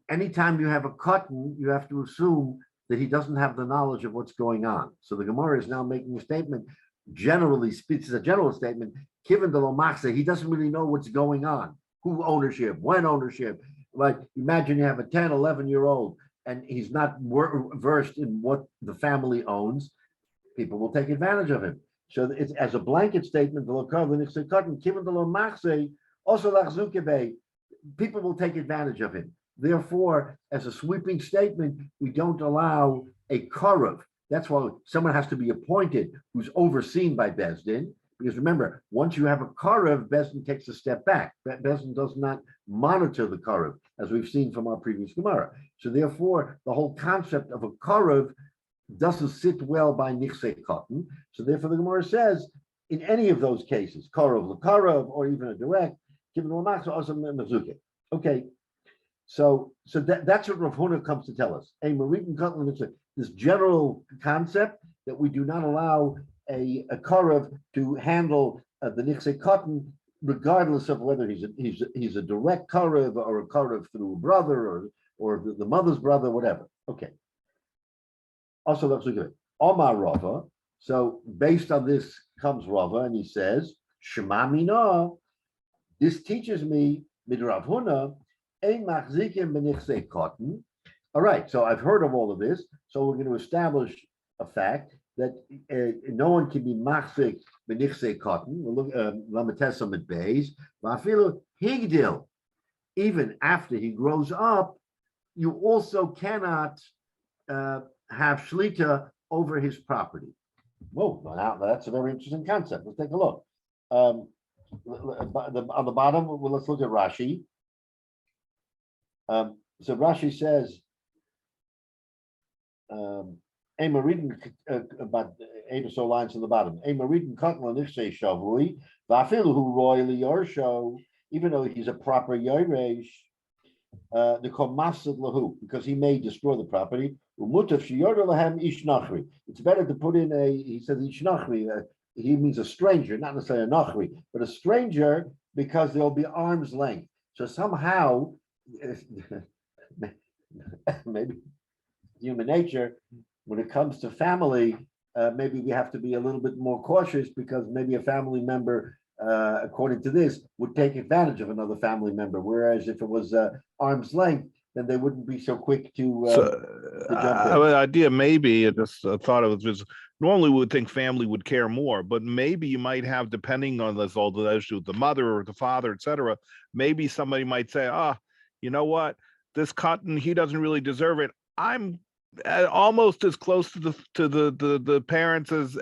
anytime you have a cotton, you have to assume that he doesn't have the knowledge of what's going on. So the Gemara is now making a statement, generally speaks as a general statement, given the Lomaxa, he doesn't really know what's going on. Who ownership, when ownership. Like imagine you have a 10, 11-year-old and he's not versed in what the family owns. People will take advantage of him. So it's as a blanket statement, people will take advantage of him. Therefore, as a sweeping statement, we don't allow a karev. That's why someone has to be appointed who's overseen by Bezdin. Because remember, once you have a karev, Bezdin takes a step back. Bezdin does not monitor the karev, as we've seen from our previous Gemara. So therefore, the whole concept of a karev doesn't sit well by nichsei cotton. So therefore the Gemara says, in any of those cases, karev l'karev, or even a direct, given l'machzor. Okay, so that's what Rav Huna comes to tell us. A maritin cotton, this general concept that we do not allow a karev to handle the nichsei cotton, regardless of whether he's a direct karev or a karev through a brother or the mother's brother, whatever. Okay. Also, let's look at it. Omar Rava. So based on this comes Rava, and he says, Shema Mina. This teaches me midrav Huna, ein machzikim benichsei cotton. All right, so I've heard of all of this. So we're going to establish a fact that no one can be machzik benichsei cotton. We'll look lametesam at bays. Vafilu higdil. Even after he grows up, you also cannot have shlita over his property. Whoa, now that's a very interesting concept. Let's take a look. On the bottom, well, let's look at Rashi. So Rashi says, Ema reading about 8 or so lines on the bottom. Ema reading Kotla Nixay Shavui, Vafilu who royally Yorsho, even though he's a proper Yoresh, the Komasid Lahu, because he may destroy the property. It's better to put in he says Ishnachri, he means a stranger, not necessarily a Nachri, but a stranger because there'll be arm's length. So somehow, maybe human nature, when it comes to family, maybe we have to be a little bit more cautious because maybe a family member, according to this, would take advantage of another family member. Whereas if it was arm's length, then they wouldn't be so quick to jump in. Idea maybe, I just thought it was just, normally we would think family would care more, but maybe you might have, depending on this, all the issue, the mother or the father, etc. Maybe somebody might say, you know what, this cotton, he doesn't really deserve it. I'm almost as close to the parents as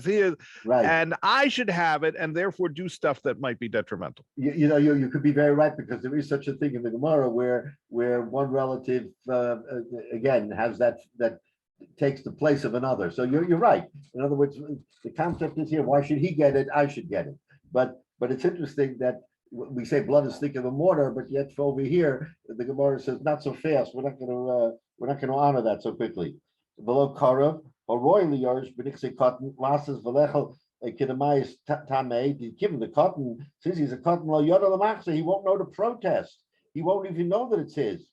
he is, right, and I should have it, and therefore do stuff that might be detrimental. You could be very right, because there is such a thing in the Gemara where one relative again has that takes the place of another. So you're right. In other words, the concept is here: why should he get it? I should get it. But it's interesting that we say blood is thicker than water, but yet for over here the Gemara says not so fast. We're not going to honor that so quickly. Below Karav, or royally yours, benichse cotton, lasses velechel kidamayis tamei. Give him the cotton. Since he's a cotton lo yoda lamachse, he won't know to protest. He won't even know that it's his.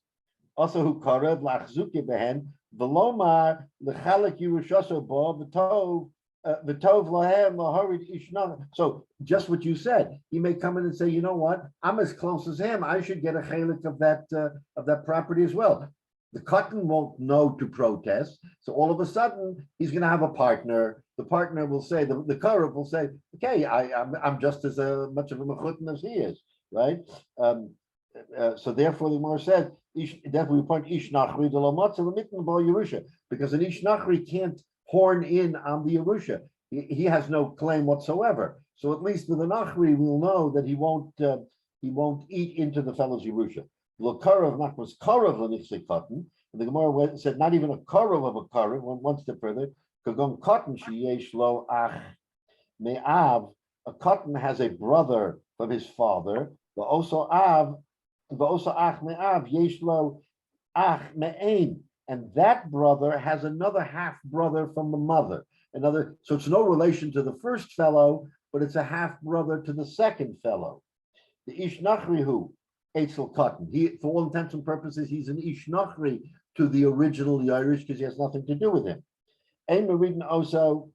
Also, who Karav lachzuke behen velomar lechalek yerushaso bo v'tov lahem laharid ishna. So just what you said, he may come in and say, you know what, I'm as close as him. I should get a chalik of that property as well. The cotton won't know to protest, so all of a sudden he's going to have a partner. The partner will say, the Karav will say, okay, I'm just as much of a mechutin as he is, right? So therefore, the Gemara said, therefore we point Ish Nachri de Lamotza Lemitten Bo Yerusha, because an Ish Nachri can't horn in on the Yerusha. He has no claim whatsoever. So at least with the Nachri, we'll know that he won't eat into the fellow's Yerusha. L'karav machmas karav l'nichsei cotton. And the Gemara said not even a karav of a karav. One step further, kagom cotton sheyesh lo ach me'av. A cotton has a brother from his father. But also ach me'av yesh lo ach me'ain. And that brother has another half brother from the mother. So it's no relation to the first fellow, but it's a half brother to the second fellow. The ish nachrihu. Eitzel cotton. For all intents and purposes, he's an Ish Nachri to the original Irish because he has nothing to do with him. Reading also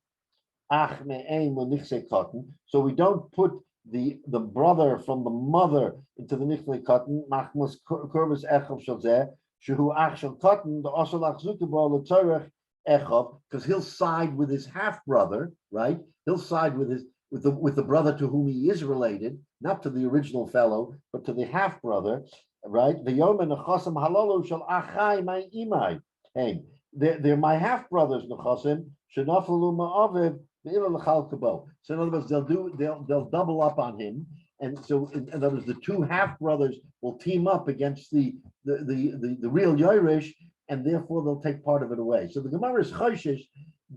cotton. So we don't put the brother from the mother into the Nichse cotton. Machmas kurvus echov shalzeh shehu ach shel cotton the also lachzukabo l'tzorech echov, because he'll side with his half brother, right? He'll side with the brother to whom he is related, not to the original fellow, but to the half brother, right? The yomen nechasim halalu shel achai my imai. Hey, they're my half brothers nechasim shenafalu ma'aviv ve'ila l'chal kabo. So in other words, they'll double up on him, and so in other words, the two half brothers will team up against the real Yoresh, and therefore they'll take part of it away. So the Gemara is choshesh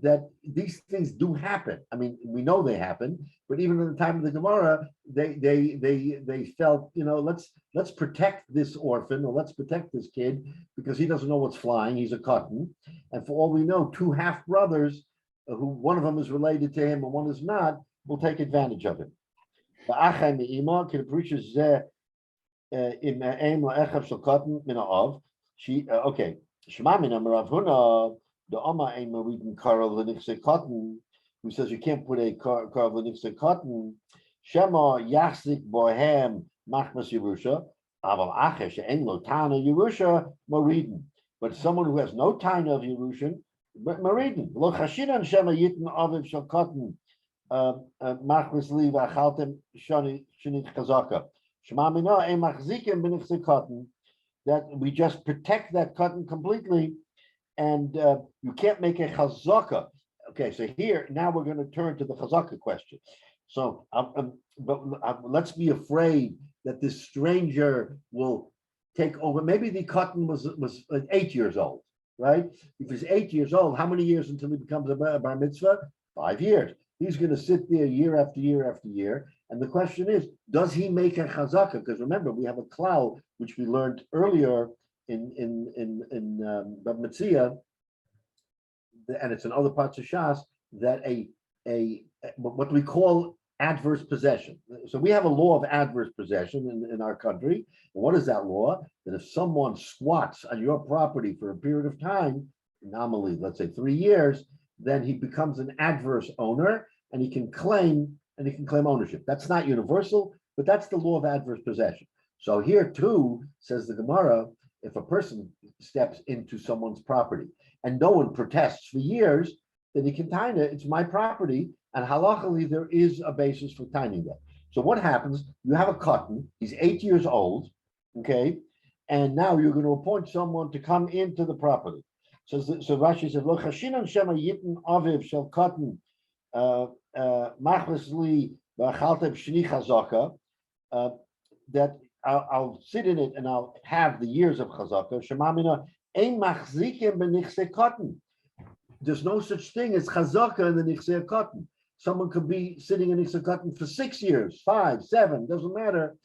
that these things do happen. I mean, we know they happen, but even in the time of the Gemara, they felt, let's protect this orphan, or let's protect this kid because he doesn't know what's flying. He's a cotton, and for all we know, two half brothers, who one of them is related to him and one is not, will take advantage of him. Okay. Shemamina Rav Huna, the Oma Ein Maridin Karol V'Nichse Cotton, who says you can't put a Karol V'Nichse Cotton. Shema Yachzik Bohem Machmas Yerusha, Aval Achesh Ein Lo Tana Yerusha Maridin. But someone who has no Tana of Yerushin, but Maridin. Lo Chashinan Shema Yitin Aviv Shal Cotton. Machmas Li V'Achaltem Shanit Chazaka. Shemamina Ein Machzikim B'Nichse Cotton. That we just protect that cotton completely, and you can't make a chazaka. Okay, so here now we're going to turn to the chazaka question. So, let's be afraid that this stranger will take over. Maybe the cotton was 8 years old, right? If he's 8 years old, how many years until he becomes a bar mitzvah? 5 years. He's going to sit there year after year after year. And the question is, does he make a chazaka? Because remember, we have a klal, which we learned earlier in Bava Metzia, and it's in other parts of Shas, that a what we call adverse possession. So we have a law of adverse possession in our country. And what is that law? That if someone squats on your property for a period of time, nominally, let's say 3 years, then he becomes an adverse owner, and he can claim ownership. That's not universal, but that's the law of adverse possession. So here too, says the Gemara, if a person steps into someone's property and no one protests for years, then he can tine it. It's my property, and halachically there is a basis for tining that. So what happens? You have a cotton. He's 8 years old, okay, and now you're going to appoint someone to come into the property. So Rashi says, "Lo chashinan shema yitin aviv shel cotton machlisli v'achaltev shni chazaka." That I'll sit in it and I'll have the years of chazaka. Shemamina ein machzikim b'nichse cotton. There's no such thing as chazaka in the nichse cotton. Someone could be sitting in nichse cotton for 6 years, 5, 7, doesn't matter.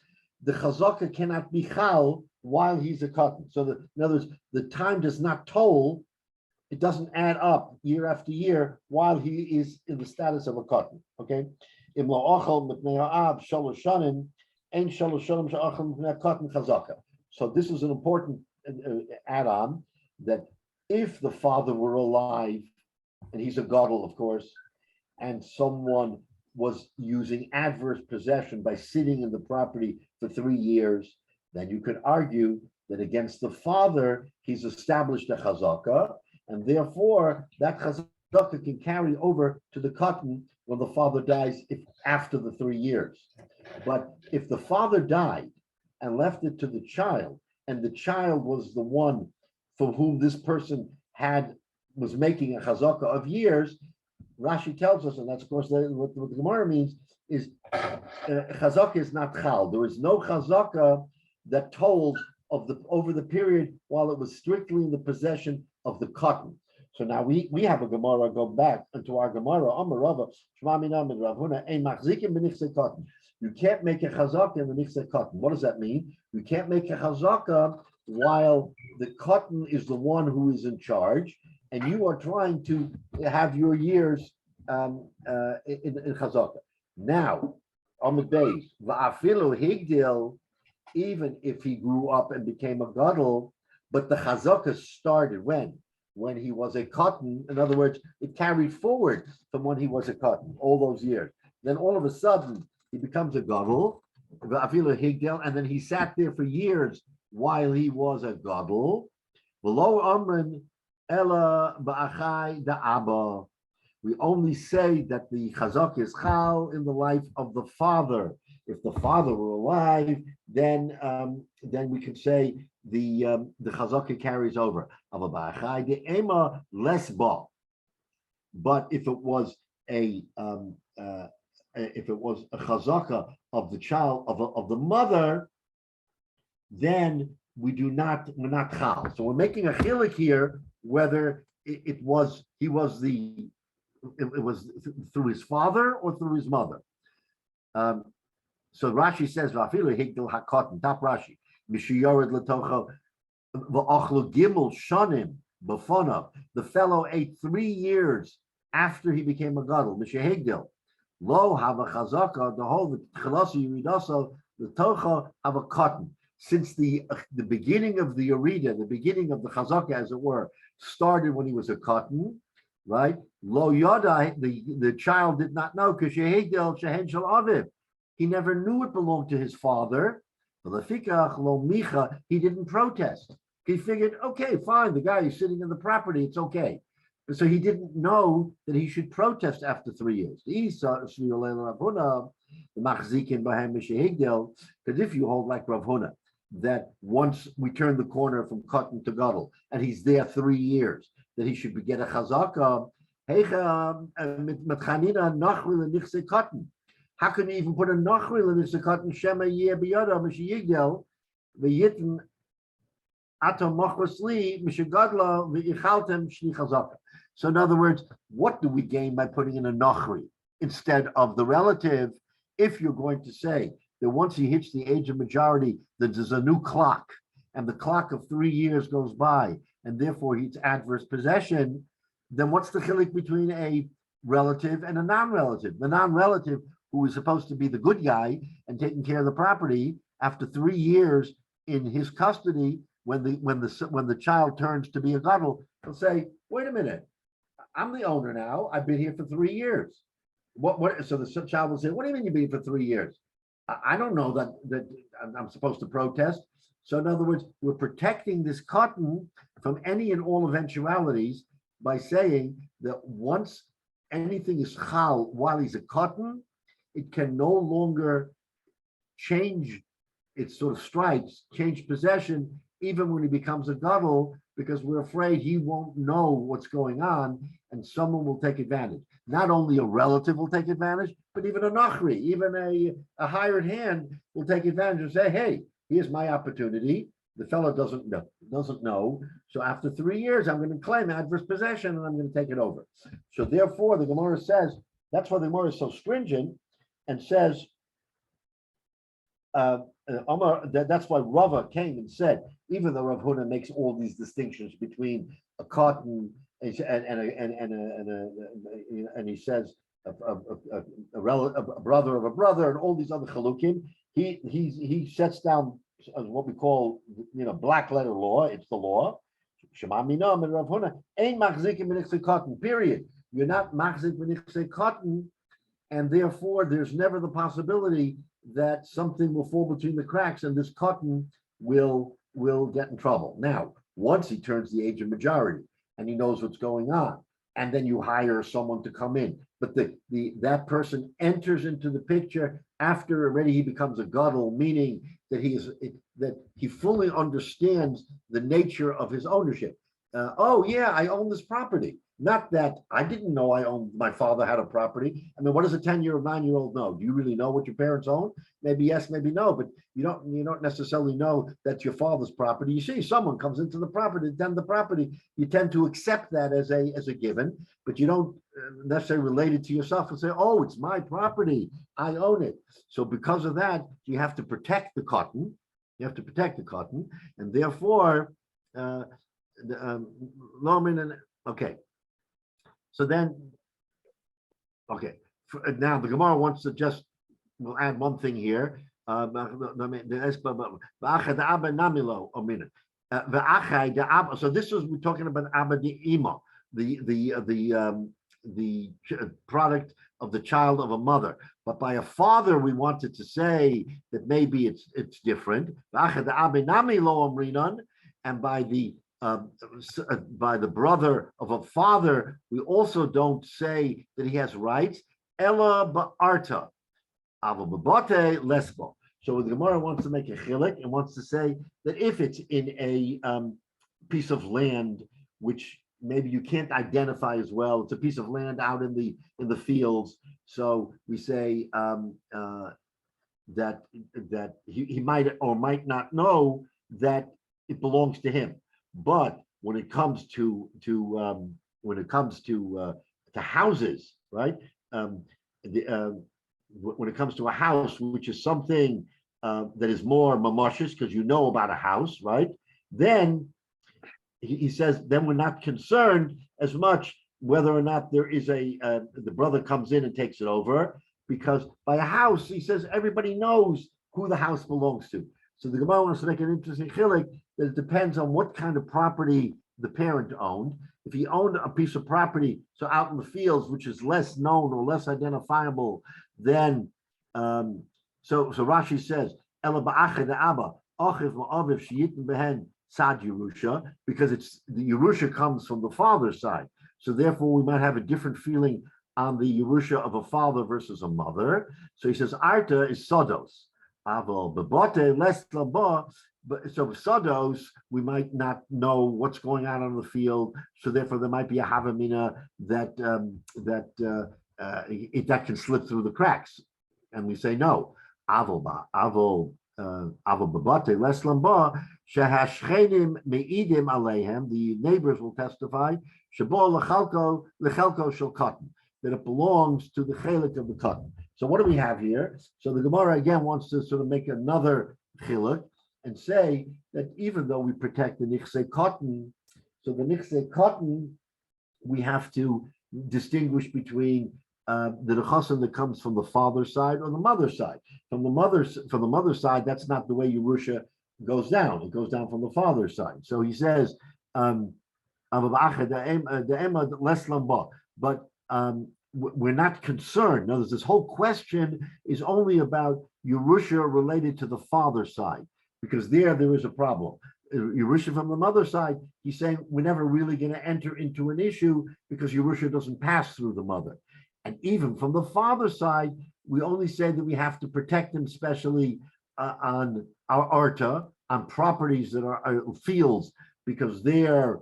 The chazaka cannot be chal while he's a cotton. So in other words, the time does not toll. It doesn't add up year after year while he is in the status of a cotton. Okay. So this is an important add-on, that if the father were alive, and he's a gadol, of course, and someone was using adverse possession by sitting in the property for 3 years, then you could argue that against the father, he's established a chazaka, and therefore that chazaka can carry over to the cotton when the father dies after the 3 years. But if the father died and left it to the child, and the child was the one for whom this person was making a chazaka of years, Rashi tells us, and that's of course what the Gemara means, is chazaka is not chal. There is no chazaka that told over the period while it was strictly in the possession of the cotton. So now we have a Gemara, go back into our Gemara. You can't make a chazaka in the nichse cotton. What does that mean? You can't make a chazaka while the cotton is the one who is in charge, and you are trying to have your years in chazaka. Now, on the base, va'afilu higdil, even if he grew up and became a gadol, but the chazaka started when he was a cotton. In other words, it carried forward from when he was a cotton, all those years. Then all of a sudden, he becomes a gadol, and then he sat there for years while he was a gadol. Below amrin ella ba'achai da'aba. We only say that the chazak is chal in the life of the father. If the father were alive, then we could say the chazaka carries over. But if it was a chazaka of the child of the mother, then we're not chal. So we're making a chilik here whether it was through his father or through his mother. So Rashi says, "Vafilu higdil hakotin." Top Rashi, "Mishiyored letocho v'ochlu gimel shanim b'fonav." The fellow ate 3 years after he became a gadol. Mishihigdil lo have a chazaka. The whole chilasi yiridasa letocho have a cotton. since the beginning of the Arida, the beginning of the Chazaka, as it were, started when he was a cotton, right? Lo Yoda, the child did not know because he never knew it belonged to his father. He didn't protest. He figured, okay, fine, the guy is sitting in the property, it's okay. So he didn't know that he should protest after 3 years. Because if you hold like Rav Huna, that once we turn the corner from cotton to gadol, and he's there 3 years, that he should get a chazaka. How can you even put a nachril in this cotton? Shema yeh biyada mishiyigdel v'yitin atom machosli mishigadla v'ichaltem shni chazaka. So in other words, what do we gain by putting in a nachri instead of the relative? If you're going to say that once he hits the age of majority, that there's a new clock, and the clock of 3 years goes by, and therefore he's adverse possession, then what's the chilik between a relative and a non-relative? The non-relative, who is supposed to be the good guy and taking care of the property, after 3 years in his custody, when the child turns to be a gadol, he'll say, "Wait a minute, I'm the owner now. I've been here for 3 years." What? So the child will say, "What do you mean you've been here for 3 years? I don't know that I'm supposed to protest." So in other words, we're protecting this cotton from any and all eventualities by saying that once anything is chal while he's a cotton, it can no longer change its sort of stripes, change possession, even when he becomes a gadol, because we're afraid he won't know what's going on and someone will take advantage. Not only a relative will take advantage, but even a nachri, even a hired hand will take advantage and say, "Hey, here's my opportunity. The fellow doesn't know. So after 3 years, I'm going to claim adverse possession and I'm going to take it over." So therefore, the Gemara says, that's why the Gemara is so stringent and says, that's why Rava came and said, even though Rav Huna makes all these distinctions between a cotton and he says a brother of a brother and all these other chalukim, he sets down what we call black letter law. It's the law. Shema minam and Rav Huna ain't machzikim b'nichsei cotton. Period. You're not machzik b'nichsei cotton, and therefore there's never the possibility that something will fall between the cracks and this cotton will get in trouble. Now, once he turns the age of majority and he knows what's going on, and then you hire someone to come in, but that person enters into the picture after already he becomes a gadol, meaning that he fully understands the nature of his ownership. Oh yeah, I own this property. Not that I didn't know my father had a property. I mean, what does a 10-year or 9-year-old know? Do you really know what your parents own? Maybe yes, maybe no, but you don't necessarily know that's your father's property. You see someone comes into the property, then the property, you tend to accept that as a given, but you don't necessarily relate it to yourself and say, "Oh, it's my property, I own it." So because of that, you have to protect the cotton. You have to protect the cotton, and therefore, okay. So then, okay, now the Gemara wants to we'll add one thing here. So this is, we're talking about Abba de Ima, the product of the child of a mother. But by a father, we wanted to say that maybe it's different. And by the brother of a father, we also don't say that he has rights. Ella ba'arta, ava b'bate lesbo. So the Gemara wants to make a chilik and wants to say that if it's in a piece of land which maybe you can't identify as well, it's a piece of land out in the fields. So we say that he might or might not know that it belongs to him. But when it comes to houses, right? When it comes to a house, which is something that is more mamashis, because you know about a house, right? Then he says, then we're not concerned as much whether or not there is the brother comes in and takes it over, because by a house, he says everybody knows who the house belongs to. So the Gemara wants to make an interesting chilik that it depends on what kind of property the parent owned. If he owned a piece of property, so out in the fields, which is less known or less identifiable, then so Rashi says, Ela ba'ache de'aba, achiv ma'aviv sheyitin behen sad Yerusha, because it's the Yerusha comes from the father's side. So therefore, we might have a different feeling on the Yerusha of a father versus a mother. So he says, Arta is Sodos. Aval bebote less laba. But so sodos, we might not know what's going on the field. So therefore, there might be a havamina that that can slip through the cracks, and we say no. Aval bebote less laba. Shehashchenim meidim aleihem. The neighbors will testify. Shabo lechelko shel cotton, that it belongs to the chelik of the cotton. So what do we have here? So the Gemara again wants to sort of make another chiluk and say that even though we protect the nichse cotton, so the nichse cotton, we have to distinguish between the nechasim that comes from the father's side or the mother's side. From the mother's side, that's not the way Yerusha goes down. It goes down from the father's side. So he says, but we're not concerned. Now, this whole question is only about Yerusha related to the father's side, because there is a problem. Yerusha from the mother's side, he's saying we're never really going to enter into an issue because Yerusha doesn't pass through the mother. And even from the father's side, we only say that we have to protect them, especially on our arta, on properties that are fields, because there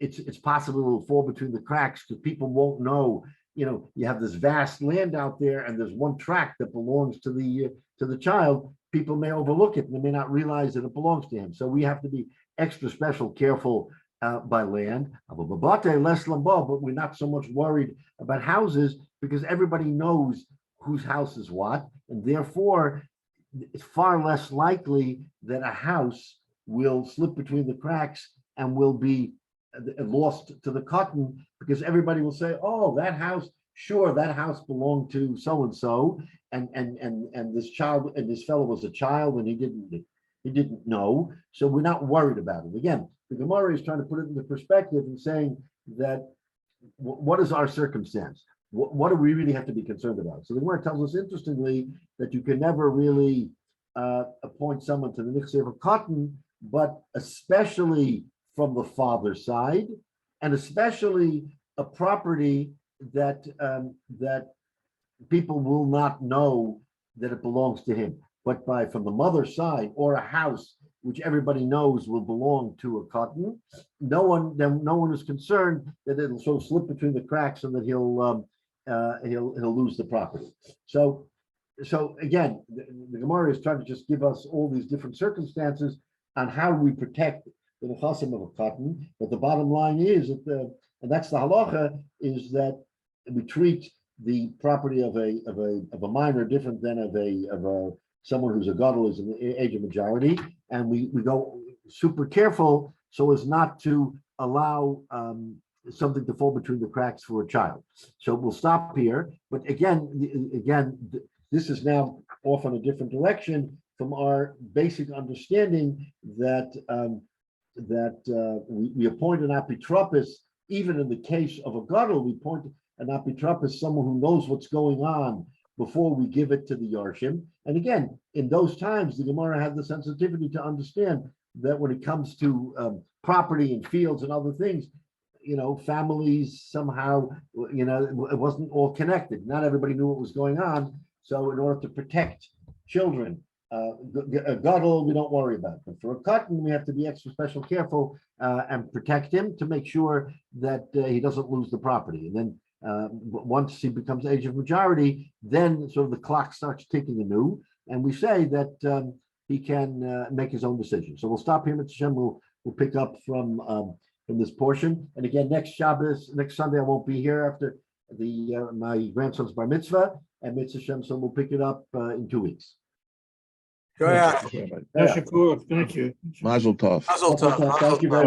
it's possible it will fall between the cracks because people won't know. You have this vast land out there, and there's one tract that belongs to the child. People may overlook it and they may not realize that it belongs to him. So we have to be extra special careful by land. But we're not so much worried about houses because everybody knows whose house is what, and therefore it's far less likely that a house will slip between the cracks and will be lost to the cotton, because everybody will say, oh, that house belonged to so and so, and this child and this fellow was a child and he didn't know, so we're not worried about it. Again, the Gemara is trying to put it into perspective and saying that what is our circumstance? What do we really have to be concerned about? So the Gemara tells us interestingly that you can never really appoint someone to the nichse of cotton, but especially from the father's side, and especially a property that people will not know that it belongs to him, but from the mother's side, or a house which everybody knows will belong to a cotton, no one is concerned that it'll sort of slip between the cracks and that he'll lose the property. So again, the Gemara is trying to just give us all these different circumstances on how we protect the nechasim of a cotton, but the bottom line is that and that's the halacha, is that we treat the property of a minor different than of someone who's a gadol, is in the age of majority, and we go super careful so as not to allow something to fall between the cracks for a child. So we'll stop here, but again, this is now off on a different direction from our basic understanding that we appoint an apitropis. Even in the case of a gadol, we appoint an apitropis, someone who knows what's going on before we give it to the yarshim. And again, in those times, the Gemara had the sensitivity to understand that when it comes to property and fields and other things, families somehow, it wasn't all connected. Not everybody knew what was going on. So in order to protect children, a gadol we don't worry about, but for a cotton we have to be extra special careful and protect him to make sure that he doesn't lose the property. And then once he becomes age of majority, then sort of the clock starts ticking anew, and we say that he can make his own decision. So we'll stop here, Mr. Shem. We'll pick up from this portion. And again, next Sunday I won't be here after my grandson's bar mitzvah, and Mr. Shem, so we'll pick it up in 2 weeks. Go ahead. Thank you. Mazel tov. Mazel tov. Thank you very much.